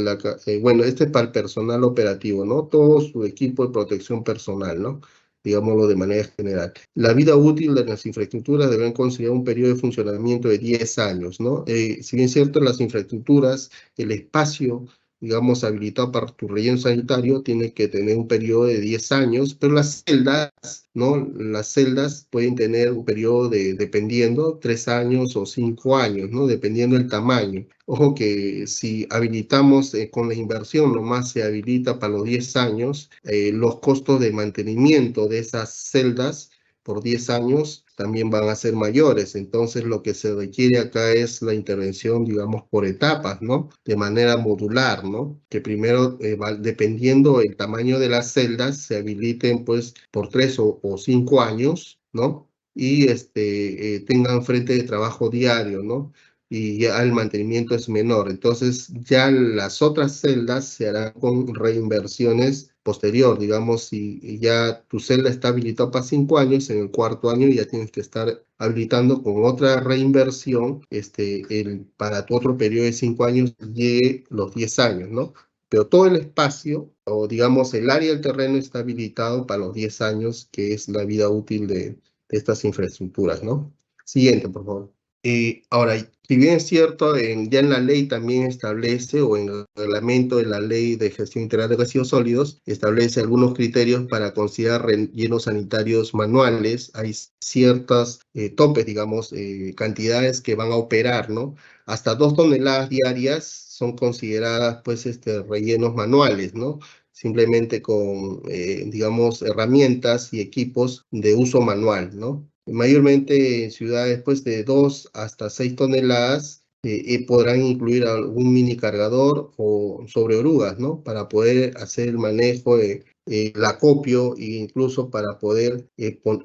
bueno, este es para el personal operativo, ¿no? Todo su equipo de protección personal, ¿no? Digámoslo de manera general. La vida útil de las infraestructuras deberán considerar un periodo de funcionamiento de 10 años, ¿no? Si bien es cierto, las infraestructuras, el espacio, digamos, habilitado para tu relleno sanitario, tiene que tener un periodo de 10 años, pero las celdas, ¿no? Las celdas pueden tener un periodo de, dependiendo, 3 años o 5 años, ¿no? Dependiendo del tamaño. Ojo que si habilitamos con la inversión, nomás se habilita para los 10 años, los costos de mantenimiento de esas celdas por 10 años también van a ser mayores. Entonces, lo que se requiere acá es la intervención, digamos, por etapas, ¿no? De manera modular, ¿no? Que primero, dependiendo del tamaño de las celdas, se habiliten, pues, por 3 o 5 años, ¿no? Y tengan frente de trabajo diario, ¿no? Y ya el mantenimiento es menor. Entonces, ya las otras celdas se harán con reinversiones posterior. Digamos, si ya tu celda está habilitada para 5 años, en el cuarto año ya tienes que estar habilitando con otra reinversión, para tu otro periodo de 5 años llegue los 10 años, ¿no? Pero todo el espacio, o digamos el área del terreno, está habilitado para los 10 años, que es la vida útil de estas infraestructuras, ¿no? Siguiente, por favor. Ahora, si bien es cierto, ya en la ley también establece, o en el reglamento de la Ley de Gestión Integral de Residuos Sólidos, establece algunos criterios para considerar rellenos sanitarios manuales. Hay ciertos topes, digamos, cantidades que van a operar, ¿no? Hasta 2 toneladas diarias son consideradas, pues, rellenos manuales, ¿no? Simplemente con, digamos, herramientas y equipos de uso manual, ¿no? Mayormente en ciudades pues, de 2 hasta 6 toneladas podrán incluir algún mini cargador o sobre orugas, ¿no? Para poder hacer el manejo de el acopio e incluso para poder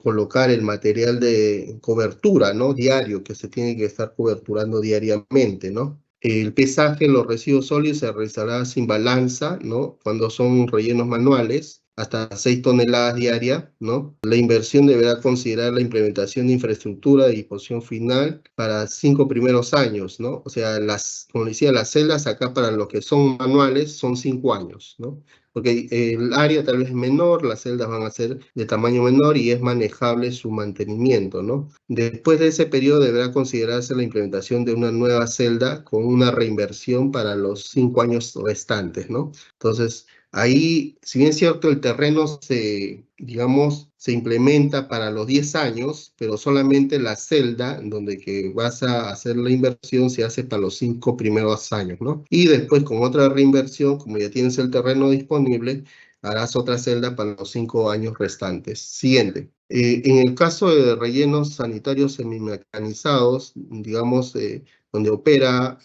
colocar el material de cobertura, ¿no? Diario, que se tiene que estar coberturando diariamente, ¿no? El pesaje de los residuos sólidos se realizará sin balanza, ¿no? Cuando son rellenos manuales, hasta 6 toneladas diarias, ¿no? La inversión deberá considerar la implementación de infraestructura de disposición final para 5 primeros años, ¿no? O sea, como decía, las celdas acá para lo que son manuales son 5 años, ¿no? Porque el área tal vez es menor, las celdas van a ser de tamaño menor y es manejable su mantenimiento, ¿no? Después de ese periodo deberá considerarse la implementación de una nueva celda con una reinversión para los 5 años restantes, ¿no? Entonces, ahí, si bien es cierto, el terreno digamos, se implementa para los 10 años, pero solamente la celda donde que vas a hacer la inversión se hace para los 5 primeros años, ¿no? Y después con otra reinversión, como ya tienes el terreno disponible, harás otra celda para los 5 años restantes. Siguiente. En el caso de rellenos sanitarios semimecanizados, digamos, donde opera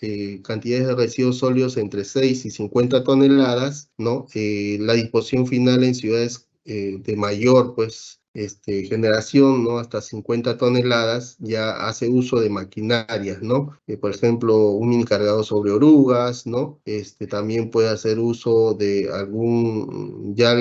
cantidades de residuos sólidos entre 6 y 50 toneladas, ¿no? La disposición final en ciudades de mayor, pues, generación, ¿no? Hasta 50 toneladas, ya hace uso de maquinarias, ¿no? Por ejemplo, un mini cargador sobre orugas, ¿no? También puede hacer uso de ya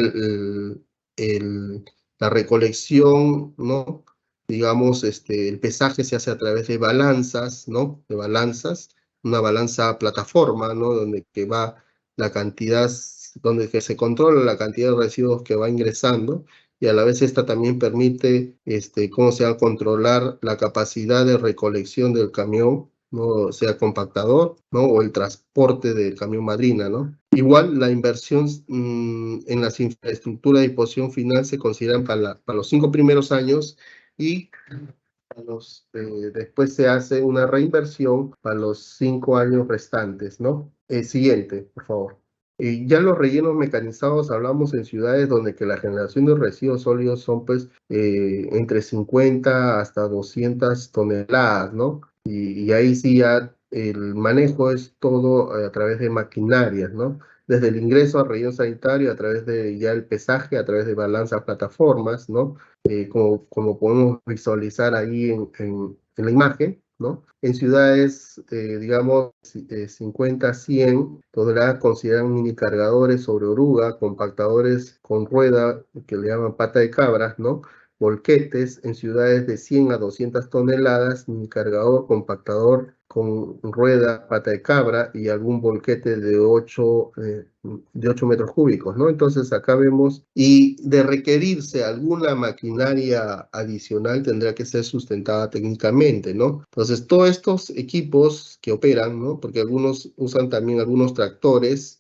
la recolección, ¿no? Digamos, el pesaje se hace a través de balanzas, ¿no? De balanzas, una balanza plataforma, ¿no? Donde que va la cantidad, donde que se controla la cantidad de residuos que va ingresando, y a la vez esta también permite, ¿cómo se va a controlar la capacidad de recolección del camión, ¿no? Sea compactador, ¿no? O el transporte del camión madrina, ¿no? Igual la inversión en las infraestructuras de disposición final se consideran para los 5 primeros años y después se hace una reinversión para los 5 años restantes, ¿no? Siguiente, por favor. Ya los rellenos mecanizados hablamos en ciudades donde que la generación de residuos sólidos son pues entre 50 hasta 200 toneladas, ¿no? Y ahí sí ya el manejo es todo a través de maquinarias, ¿no? Desde el ingreso al relleno sanitario, a través de ya el pesaje, a través de balanzas plataformas, ¿no? Como podemos visualizar ahí en la imagen, ¿no? En ciudades, digamos, 50, 100, toneladas consideran mini cargadores sobre oruga, compactadores con rueda, que le llaman pata de cabra, ¿no? Volquetes en ciudades de 100 a 200 toneladas, mini cargador, compactador con rueda, pata de cabra y algún volquete de 8 metros cúbicos, ¿no? Entonces acá vemos, y de requerirse alguna maquinaria adicional tendrá que ser sustentada técnicamente, ¿no? Entonces todos estos equipos que operan, ¿no? Porque algunos usan también algunos tractores,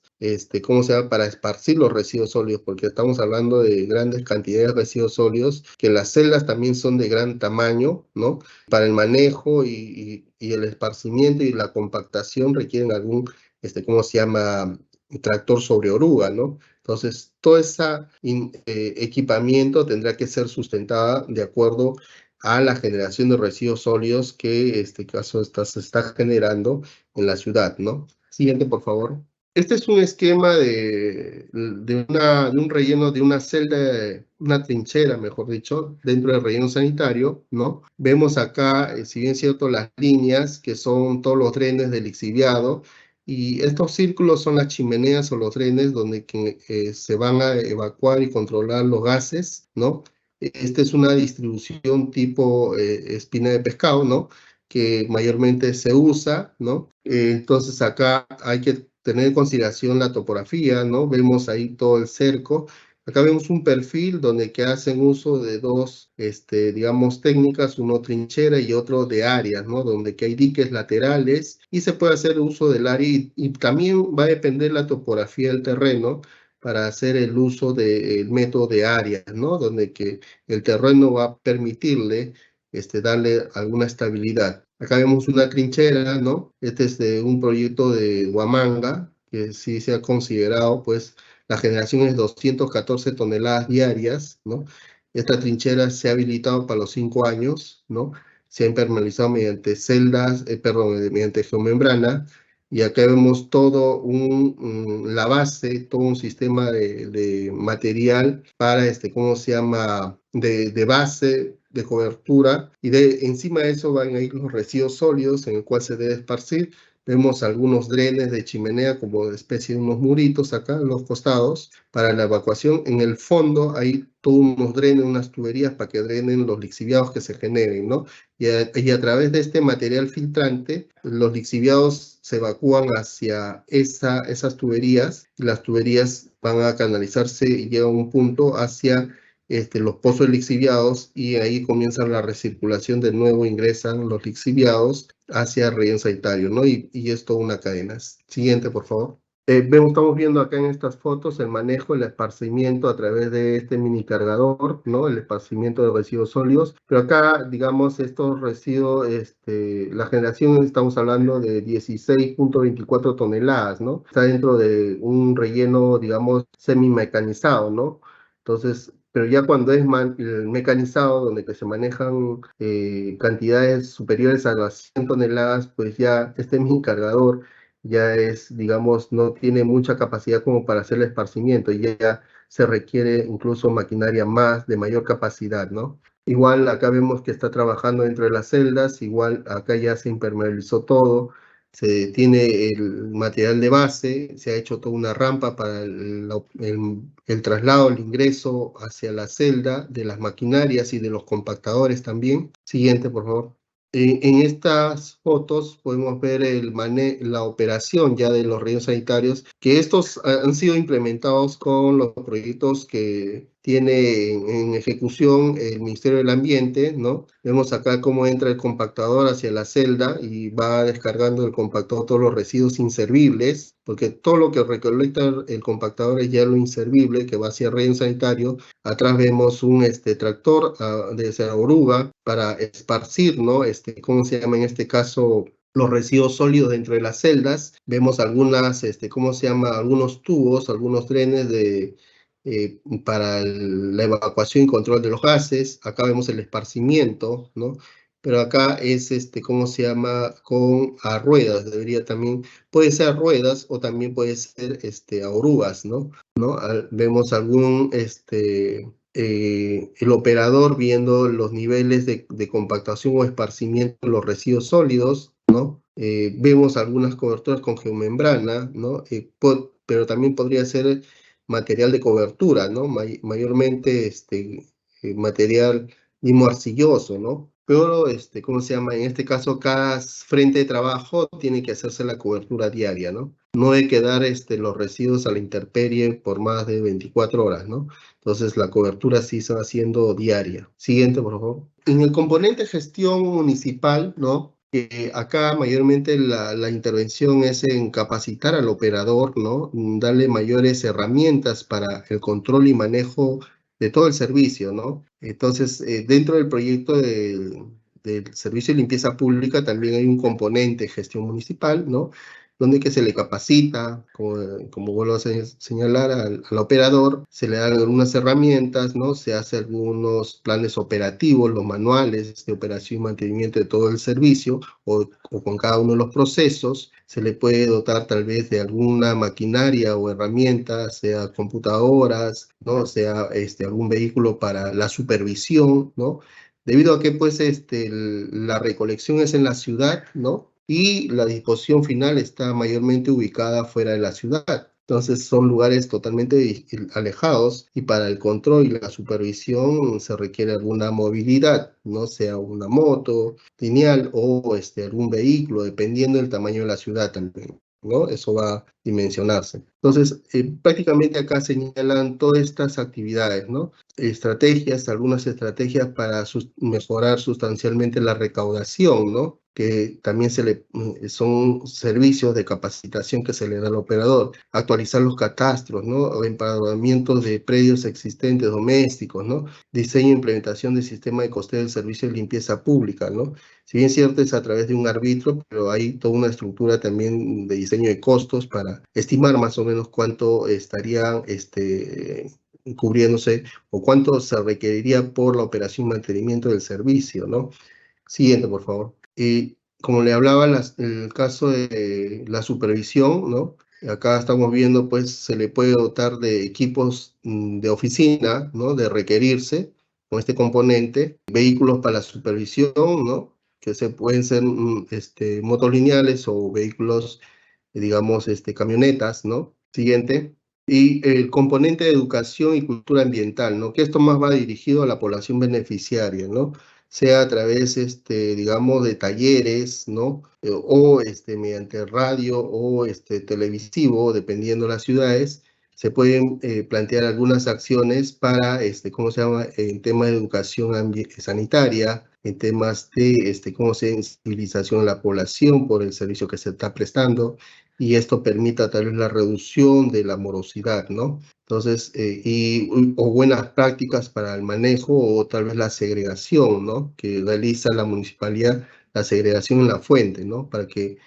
¿cómo se llama? Para esparcir los residuos sólidos, porque estamos hablando de grandes cantidades de residuos sólidos, que las celdas también son de gran tamaño, ¿no? Para el manejo y el esparcimiento y la compactación requieren algún, ¿cómo se llama? Tractor sobre oruga, ¿no? Entonces, todo ese equipamiento tendrá que ser sustentada de acuerdo a la generación de residuos sólidos que, en este caso, se está generando en la ciudad, ¿no? Siguiente, por favor. Este es un esquema de un relleno de una celda, una trinchera, mejor dicho, dentro del relleno sanitario, ¿no? Vemos acá, si bien es cierto, las líneas que son todos los drenes del lixiviado, y estos círculos son las chimeneas o los drenes donde se van a evacuar y controlar los gases, ¿no? Esta es una distribución tipo espina de pescado, ¿no? Que mayormente se usa, ¿no? Entonces acá hay que tener en consideración la topografía, ¿no? Vemos ahí todo el cerco. Acá vemos un perfil donde que hacen uso de dos, digamos, técnicas, uno trinchera y otro de áreas, ¿no? Donde que hay diques laterales y se puede hacer uso del área y también va a depender la topografía del terreno para hacer el uso del método de áreas, ¿no? Donde que el terreno va a permitirle darle alguna estabilidad. Acá vemos una trinchera, ¿no? Este es de un proyecto de Huamanga, que sí se ha considerado, pues, la generación es 214 toneladas diarias, ¿no? Esta trinchera se ha habilitado para los 5 años, ¿no? Se ha impermeabilizado mediante celdas, perdón, mediante geomembrana, y acá vemos todo la base, todo un sistema de material para, ¿cómo se llama? De base, de cobertura, y encima de eso van a ir los residuos sólidos en el cual se debe esparcir. Vemos algunos drenes de chimenea como de especie de unos muritos acá en los costados para la evacuación. En el fondo hay todos unos drenes, unas tuberías para que drenen los lixiviados que se generen, ¿no? Y a través de este material filtrante, los lixiviados se evacúan hacia esas tuberías, y las tuberías van a canalizarse y llegan a un punto hacia los pozos lixiviados, y ahí comienza la recirculación. De nuevo ingresan los lixiviados hacia el relleno sanitario, ¿no? Y es toda una cadena. Siguiente, por favor. Estamos viendo acá en estas fotos el manejo, el esparcimiento a través de este mini cargador, ¿no? El esparcimiento de residuos sólidos. Pero acá, digamos, estos residuos, la generación, estamos hablando de 16.24 toneladas, ¿no? Está dentro de un relleno, digamos, semi-mecanizado, ¿no? Entonces, pero ya cuando es mecanizado, donde que se manejan cantidades superiores a las 100 toneladas, pues ya este mini cargador ya es, digamos, no tiene mucha capacidad como para hacer el esparcimiento, y ya se requiere incluso maquinaria de mayor capacidad, ¿no? Igual acá vemos que está trabajando dentro de las celdas, igual acá ya se impermeabilizó todo, se tiene el material de base, se ha hecho toda una rampa para el traslado, el ingreso hacia la celda de las maquinarias y de los compactadores también. Siguiente, por favor. En estas fotos podemos ver la operación ya de los rellenos sanitarios, que estos han sido implementados con los proyectos que tiene en ejecución el Ministerio del Ambiente, ¿no? Vemos acá cómo entra el compactador hacia la celda y va descargando el compactador todos los residuos inservibles, porque todo lo que recolecta el compactador es ya lo inservible que va hacia el relleno sanitario. Atrás vemos un tractor de esa oruga para esparcir, ¿no? ¿Cómo se llama en este caso? los residuos sólidos dentro de las celdas. Vemos algunas, ¿cómo se llama? Algunos tubos, algunos drenes para la evacuación y control de los gases. Acá vemos el esparcimiento, ¿no? Pero acá es, ¿cómo se llama? A ruedas, debería también, puede ser a ruedas o también puede ser, a orugas, ¿no? Vemos el operador viendo los niveles de compactación o esparcimiento de los residuos sólidos, ¿no? Vemos algunas coberturas con geomembrana, ¿no? Pero también podría ser material de cobertura, ¿no? Mayormente material limo arcilloso, ¿no? Pero, ¿cómo se llama? En este caso, cada frente de trabajo tiene que hacerse la cobertura diaria, ¿no? No debe quedar los residuos a la intemperie por más de 24 horas, ¿no? Entonces, la cobertura sí se va haciendo diaria. Siguiente, por favor. En el componente gestión municipal, ¿no? Acá mayormente la intervención es en capacitar al operador, ¿no? Darle mayores herramientas para el control y manejo de todo el servicio, ¿no? Entonces, dentro del proyecto del servicio de limpieza pública también hay un componente gestión municipal, ¿no? Donde que se le capacita, como vuelvo a señalar, al operador, se le dan algunas herramientas, ¿no? Se hace algunos planes operativos, los manuales de operación y mantenimiento de todo el servicio o con cada uno de los procesos. Se le puede dotar tal vez de alguna maquinaria o herramienta, sea computadoras, ¿no? Sea algún vehículo para la supervisión, ¿no? Debido a que pues la recolección es en la ciudad, ¿no? Y la disposición final está mayormente ubicada fuera de la ciudad. Entonces son lugares totalmente alejados y para el control y la supervisión se requiere alguna movilidad, no sea una moto lineal o algún vehículo, dependiendo del tamaño de la ciudad también, ¿no? Eso va a dimensionarse. Entonces, prácticamente acá señalan todas estas actividades, ¿no? Algunas estrategias para mejorar sustancialmente la recaudación, ¿no? Que también son servicios de capacitación que se le da al operador, actualizar los catastros, ¿no? O empadronamientos de predios existentes domésticos, ¿no? Diseño e implementación del sistema de costeo del servicio de limpieza pública, ¿no? Si bien cierto es a través de un árbitro, pero hay toda una estructura también de diseño de costos para estimar más o menos cuánto estarían cubriéndose o cuánto se requeriría por la operación y mantenimiento del servicio, ¿no? Siguiente, por favor. Como le hablaba, el caso de la supervisión, ¿no? Acá estamos viendo, pues, se le puede dotar de equipos de oficina, ¿no? De requerirse con este componente, vehículos para la supervisión, ¿no? Que pueden ser motos lineales o vehículos, digamos, camionetas, ¿no? Siguiente. Y el componente de educación y cultura ambiental, ¿no? Que esto más va dirigido a la población beneficiaria, ¿no? Sea a través, digamos, de talleres, ¿no? O mediante radio o televisivo, dependiendo de las ciudades, se pueden plantear algunas acciones para, ¿cómo se llama?, en temas de educación sanitaria, en temas de, ¿cómo se llama?, sensibilización a la población por el servicio que se está prestando, y esto permita tal vez la reducción de la morosidad, ¿no? Entonces, o buenas prácticas para el manejo o tal vez la segregación, ¿no? Que realiza la municipalidad, la segregación en la fuente, ¿no? Para que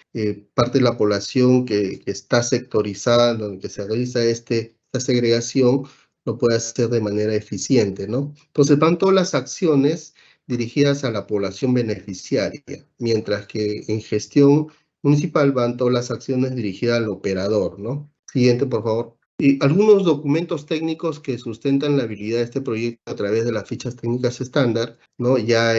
parte de la población que está sectorizada, donde que se realiza esta segregación, lo pueda hacer de manera eficiente, ¿no? Entonces, van todas las acciones dirigidas a la población beneficiaria, mientras que en gestión municipal van todas las acciones dirigidas al operador, ¿no? Siguiente, por favor. Y algunos documentos técnicos que sustentan la habilidad de este proyecto a través de las fichas técnicas estándar, ¿no? Ya,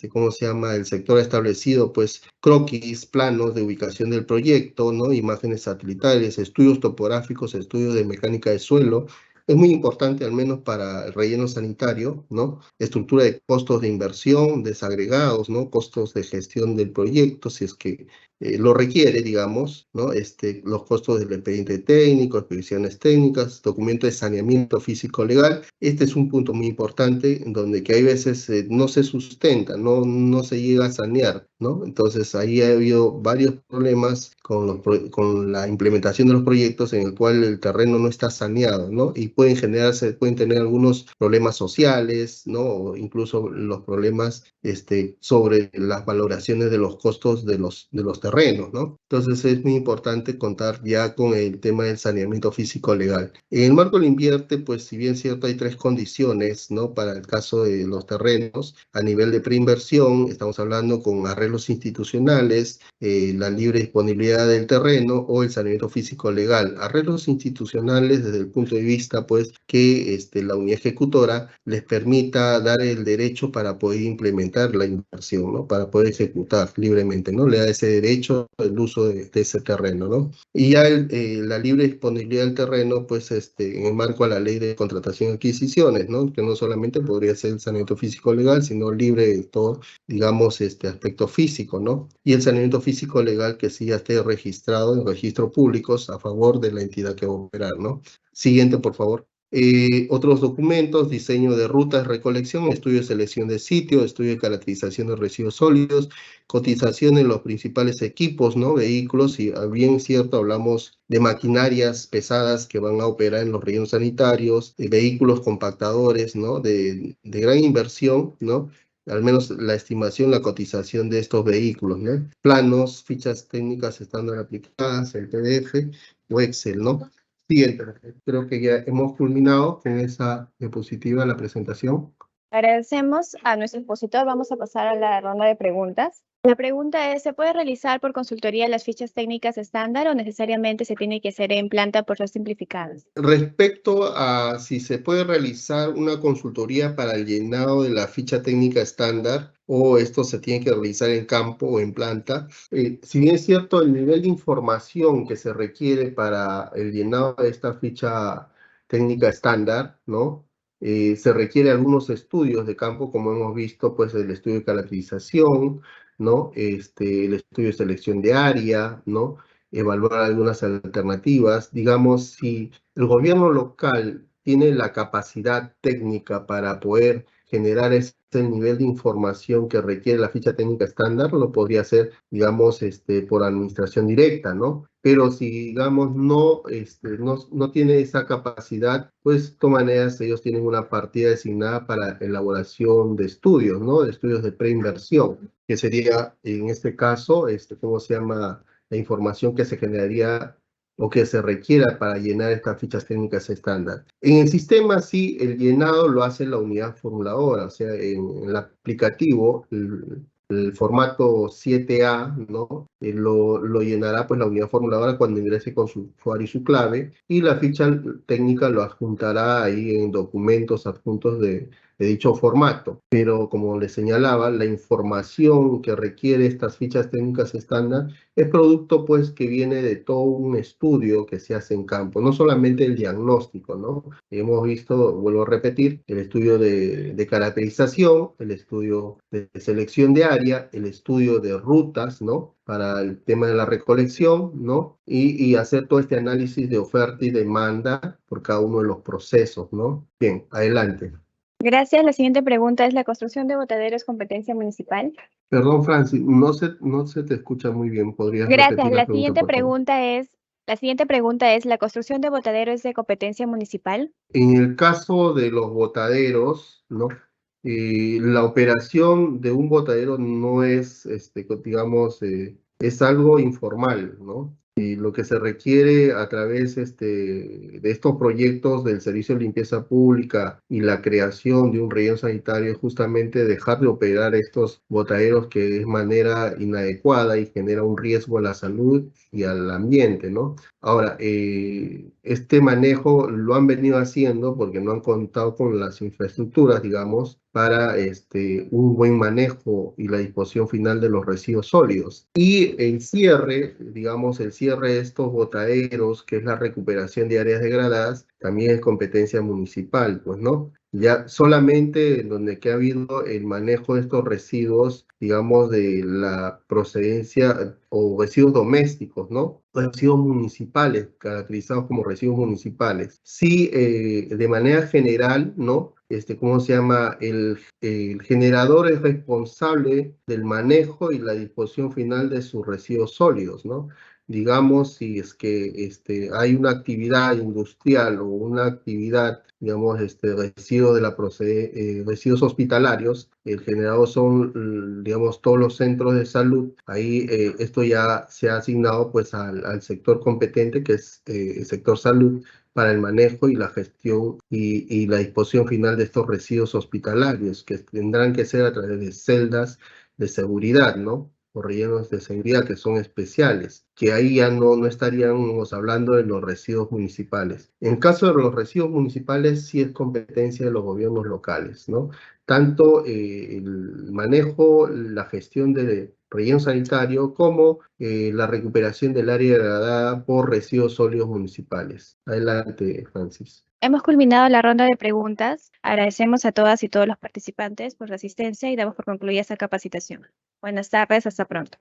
¿cómo se llama? El sector ha establecido, pues, croquis, planos de ubicación del proyecto, ¿no? Imágenes satelitales, estudios topográficos, estudios de mecánica de suelo. Es muy importante, al menos para el relleno sanitario, ¿no? Estructura de costos de inversión, desagregados, ¿no? Costos de gestión del proyecto, si es que lo requiere, digamos, ¿no? Los costos del expediente técnico, expediciones técnicas, documento de saneamiento físico-legal. Este es un punto muy importante en donde que hay veces no se sustenta, no se llega a sanear, ¿no? Entonces ahí ha habido varios problemas con la implementación de los proyectos en el cual el terreno no está saneado, ¿no? Y pueden tener algunos problemas sociales, ¿no? O incluso los problemas sobre las valoraciones de los costos de los terrenos terrenos, ¿no? Entonces es muy importante contar ya con el tema del saneamiento físico legal. En el marco del Invierte, pues si bien es cierto, hay tres condiciones, ¿no? Para el caso de los terrenos, a nivel de preinversión, estamos hablando con arreglos institucionales, la libre disponibilidad del terreno o el saneamiento físico legal. Arreglos institucionales desde el punto de vista, pues, que la unidad ejecutora les permita dar el derecho para poder implementar la inversión, ¿no? Para poder ejecutar libremente, ¿no? Le da ese derecho el uso de ese terreno, ¿no? Y ya la libre disponibilidad del terreno, pues, en el marco a la ley de contratación y adquisiciones, ¿no? Que no solamente podría ser el saneamiento físico legal, sino libre de todo, digamos, aspecto físico, ¿no? Y el saneamiento físico legal que sí ya esté registrado en registros públicos a favor de la entidad que va a operar, ¿no? Siguiente, por favor. Otros documentos: diseño de rutas, recolección, estudio de selección de sitio, estudio de caracterización de residuos sólidos, cotización en los principales equipos, ¿no? Vehículos, y bien cierto, hablamos de maquinarias pesadas que van a operar en los rellenos sanitarios, de vehículos compactadores, ¿no? De gran inversión, ¿no? Al menos la estimación, la cotización de estos vehículos, ¿no? Planos, fichas técnicas estándar aplicadas, el PDF o Excel, ¿no? Siguiente. Creo que ya hemos culminado con esa diapositiva, la presentación. Agradecemos a nuestro expositor. Vamos a pasar a la ronda de preguntas. La pregunta es: ¿se puede realizar por consultoría las fichas técnicas estándar o necesariamente se tiene que hacer en planta por ser simplificadas? Respecto a si se puede realizar una consultoría para el llenado de la ficha técnica estándar o esto se tiene que realizar en campo o en planta, si bien es cierto, el nivel de información que se requiere para el llenado de esta ficha técnica estándar, ¿no? Se requiere algunos estudios de campo, como hemos visto, pues el estudio de caracterización, ¿no? El estudio de selección de área, ¿no? Evaluar algunas alternativas. Digamos, si el gobierno local tiene la capacidad técnica para poder generar ese nivel de información que requiere la ficha técnica estándar, lo podría hacer, digamos, por administración directa, ¿no? Pero si, digamos, no tiene esa capacidad, pues de todas maneras ellos tienen una partida designada para elaboración de estudios, ¿no? De estudios de preinversión, que sería, en este caso, ¿cómo se llama? La información que se generaría o que se requiera para llenar estas fichas técnicas estándar. En el sistema, sí, el llenado lo hace la unidad formuladora, o sea, en el aplicativo, el formato 7A, ¿no? Lo llenará pues la unidad formuladora cuando ingrese con su usuario y su clave, y la ficha técnica lo adjuntará ahí en documentos adjuntos de dicho formato. Pero como les señalaba, la información que requiere estas fichas técnicas estándar es producto, pues, que viene de todo un estudio que se hace en campo, no solamente el diagnóstico, ¿no? Hemos visto, vuelvo a repetir, el estudio de caracterización, el estudio de selección de área, el estudio de rutas, ¿no? Para el tema de la recolección, ¿no? Y hacer todo este análisis de oferta y demanda por cada uno de los procesos, ¿no? Bien, adelante. Gracias. La siguiente pregunta es: ¿la construcción de botaderos es competencia municipal? Perdón, Francis, no se te escucha muy bien. ¿Podrías Gracias. repetir la pregunta, por favor? La siguiente pregunta es: ¿la construcción de botaderos es de competencia municipal? En el caso de los botaderos, ¿no? La operación de un botadero no es, digamos, es algo informal, ¿no? Y lo que se requiere a través de estos proyectos del Servicio de Limpieza Pública y la creación de un relleno sanitario es justamente dejar de operar estos botaderos que de manera inadecuada y genera un riesgo a la salud y al ambiente, ¿no? Ahora, este manejo lo han venido haciendo porque no han contado con las infraestructuras, digamos, para un buen manejo y la disposición final de los residuos sólidos. Y el cierre, digamos, el cierre de estos botaderos, que es la recuperación de áreas degradadas, también es competencia municipal, pues, ¿no? Ya solamente donde que ha habido el manejo de estos residuos, digamos, de la procedencia o residuos domésticos, ¿no? Residuos municipales, caracterizados como residuos municipales. Sí, de manera general, ¿no? ¿Cómo se llama? El generador es responsable del manejo y la disposición final de sus residuos sólidos, ¿no? digamos, si es que hay una actividad industrial o una actividad, digamos, residuos de residuos hospitalarios, el generador son, digamos, todos los centros de salud. Ahí esto ya se ha asignado pues al sector competente, que es el sector salud, para el manejo y la gestión y la disposición final de estos residuos hospitalarios, que tendrán que ser a través de celdas de seguridad, ¿no? O rellenos de seguridad que son especiales, que ahí ya no estaríamos hablando de los residuos municipales. En caso de los residuos municipales, sí es competencia de los gobiernos locales, ¿no? Tanto el manejo, la gestión de relleno sanitario, como la recuperación del área degradada por residuos sólidos municipales. Adelante, Francis. Hemos culminado la ronda de preguntas. Agradecemos a todas y todos los participantes por su asistencia y damos por concluida esta capacitación. Buenas tardes, hasta pronto.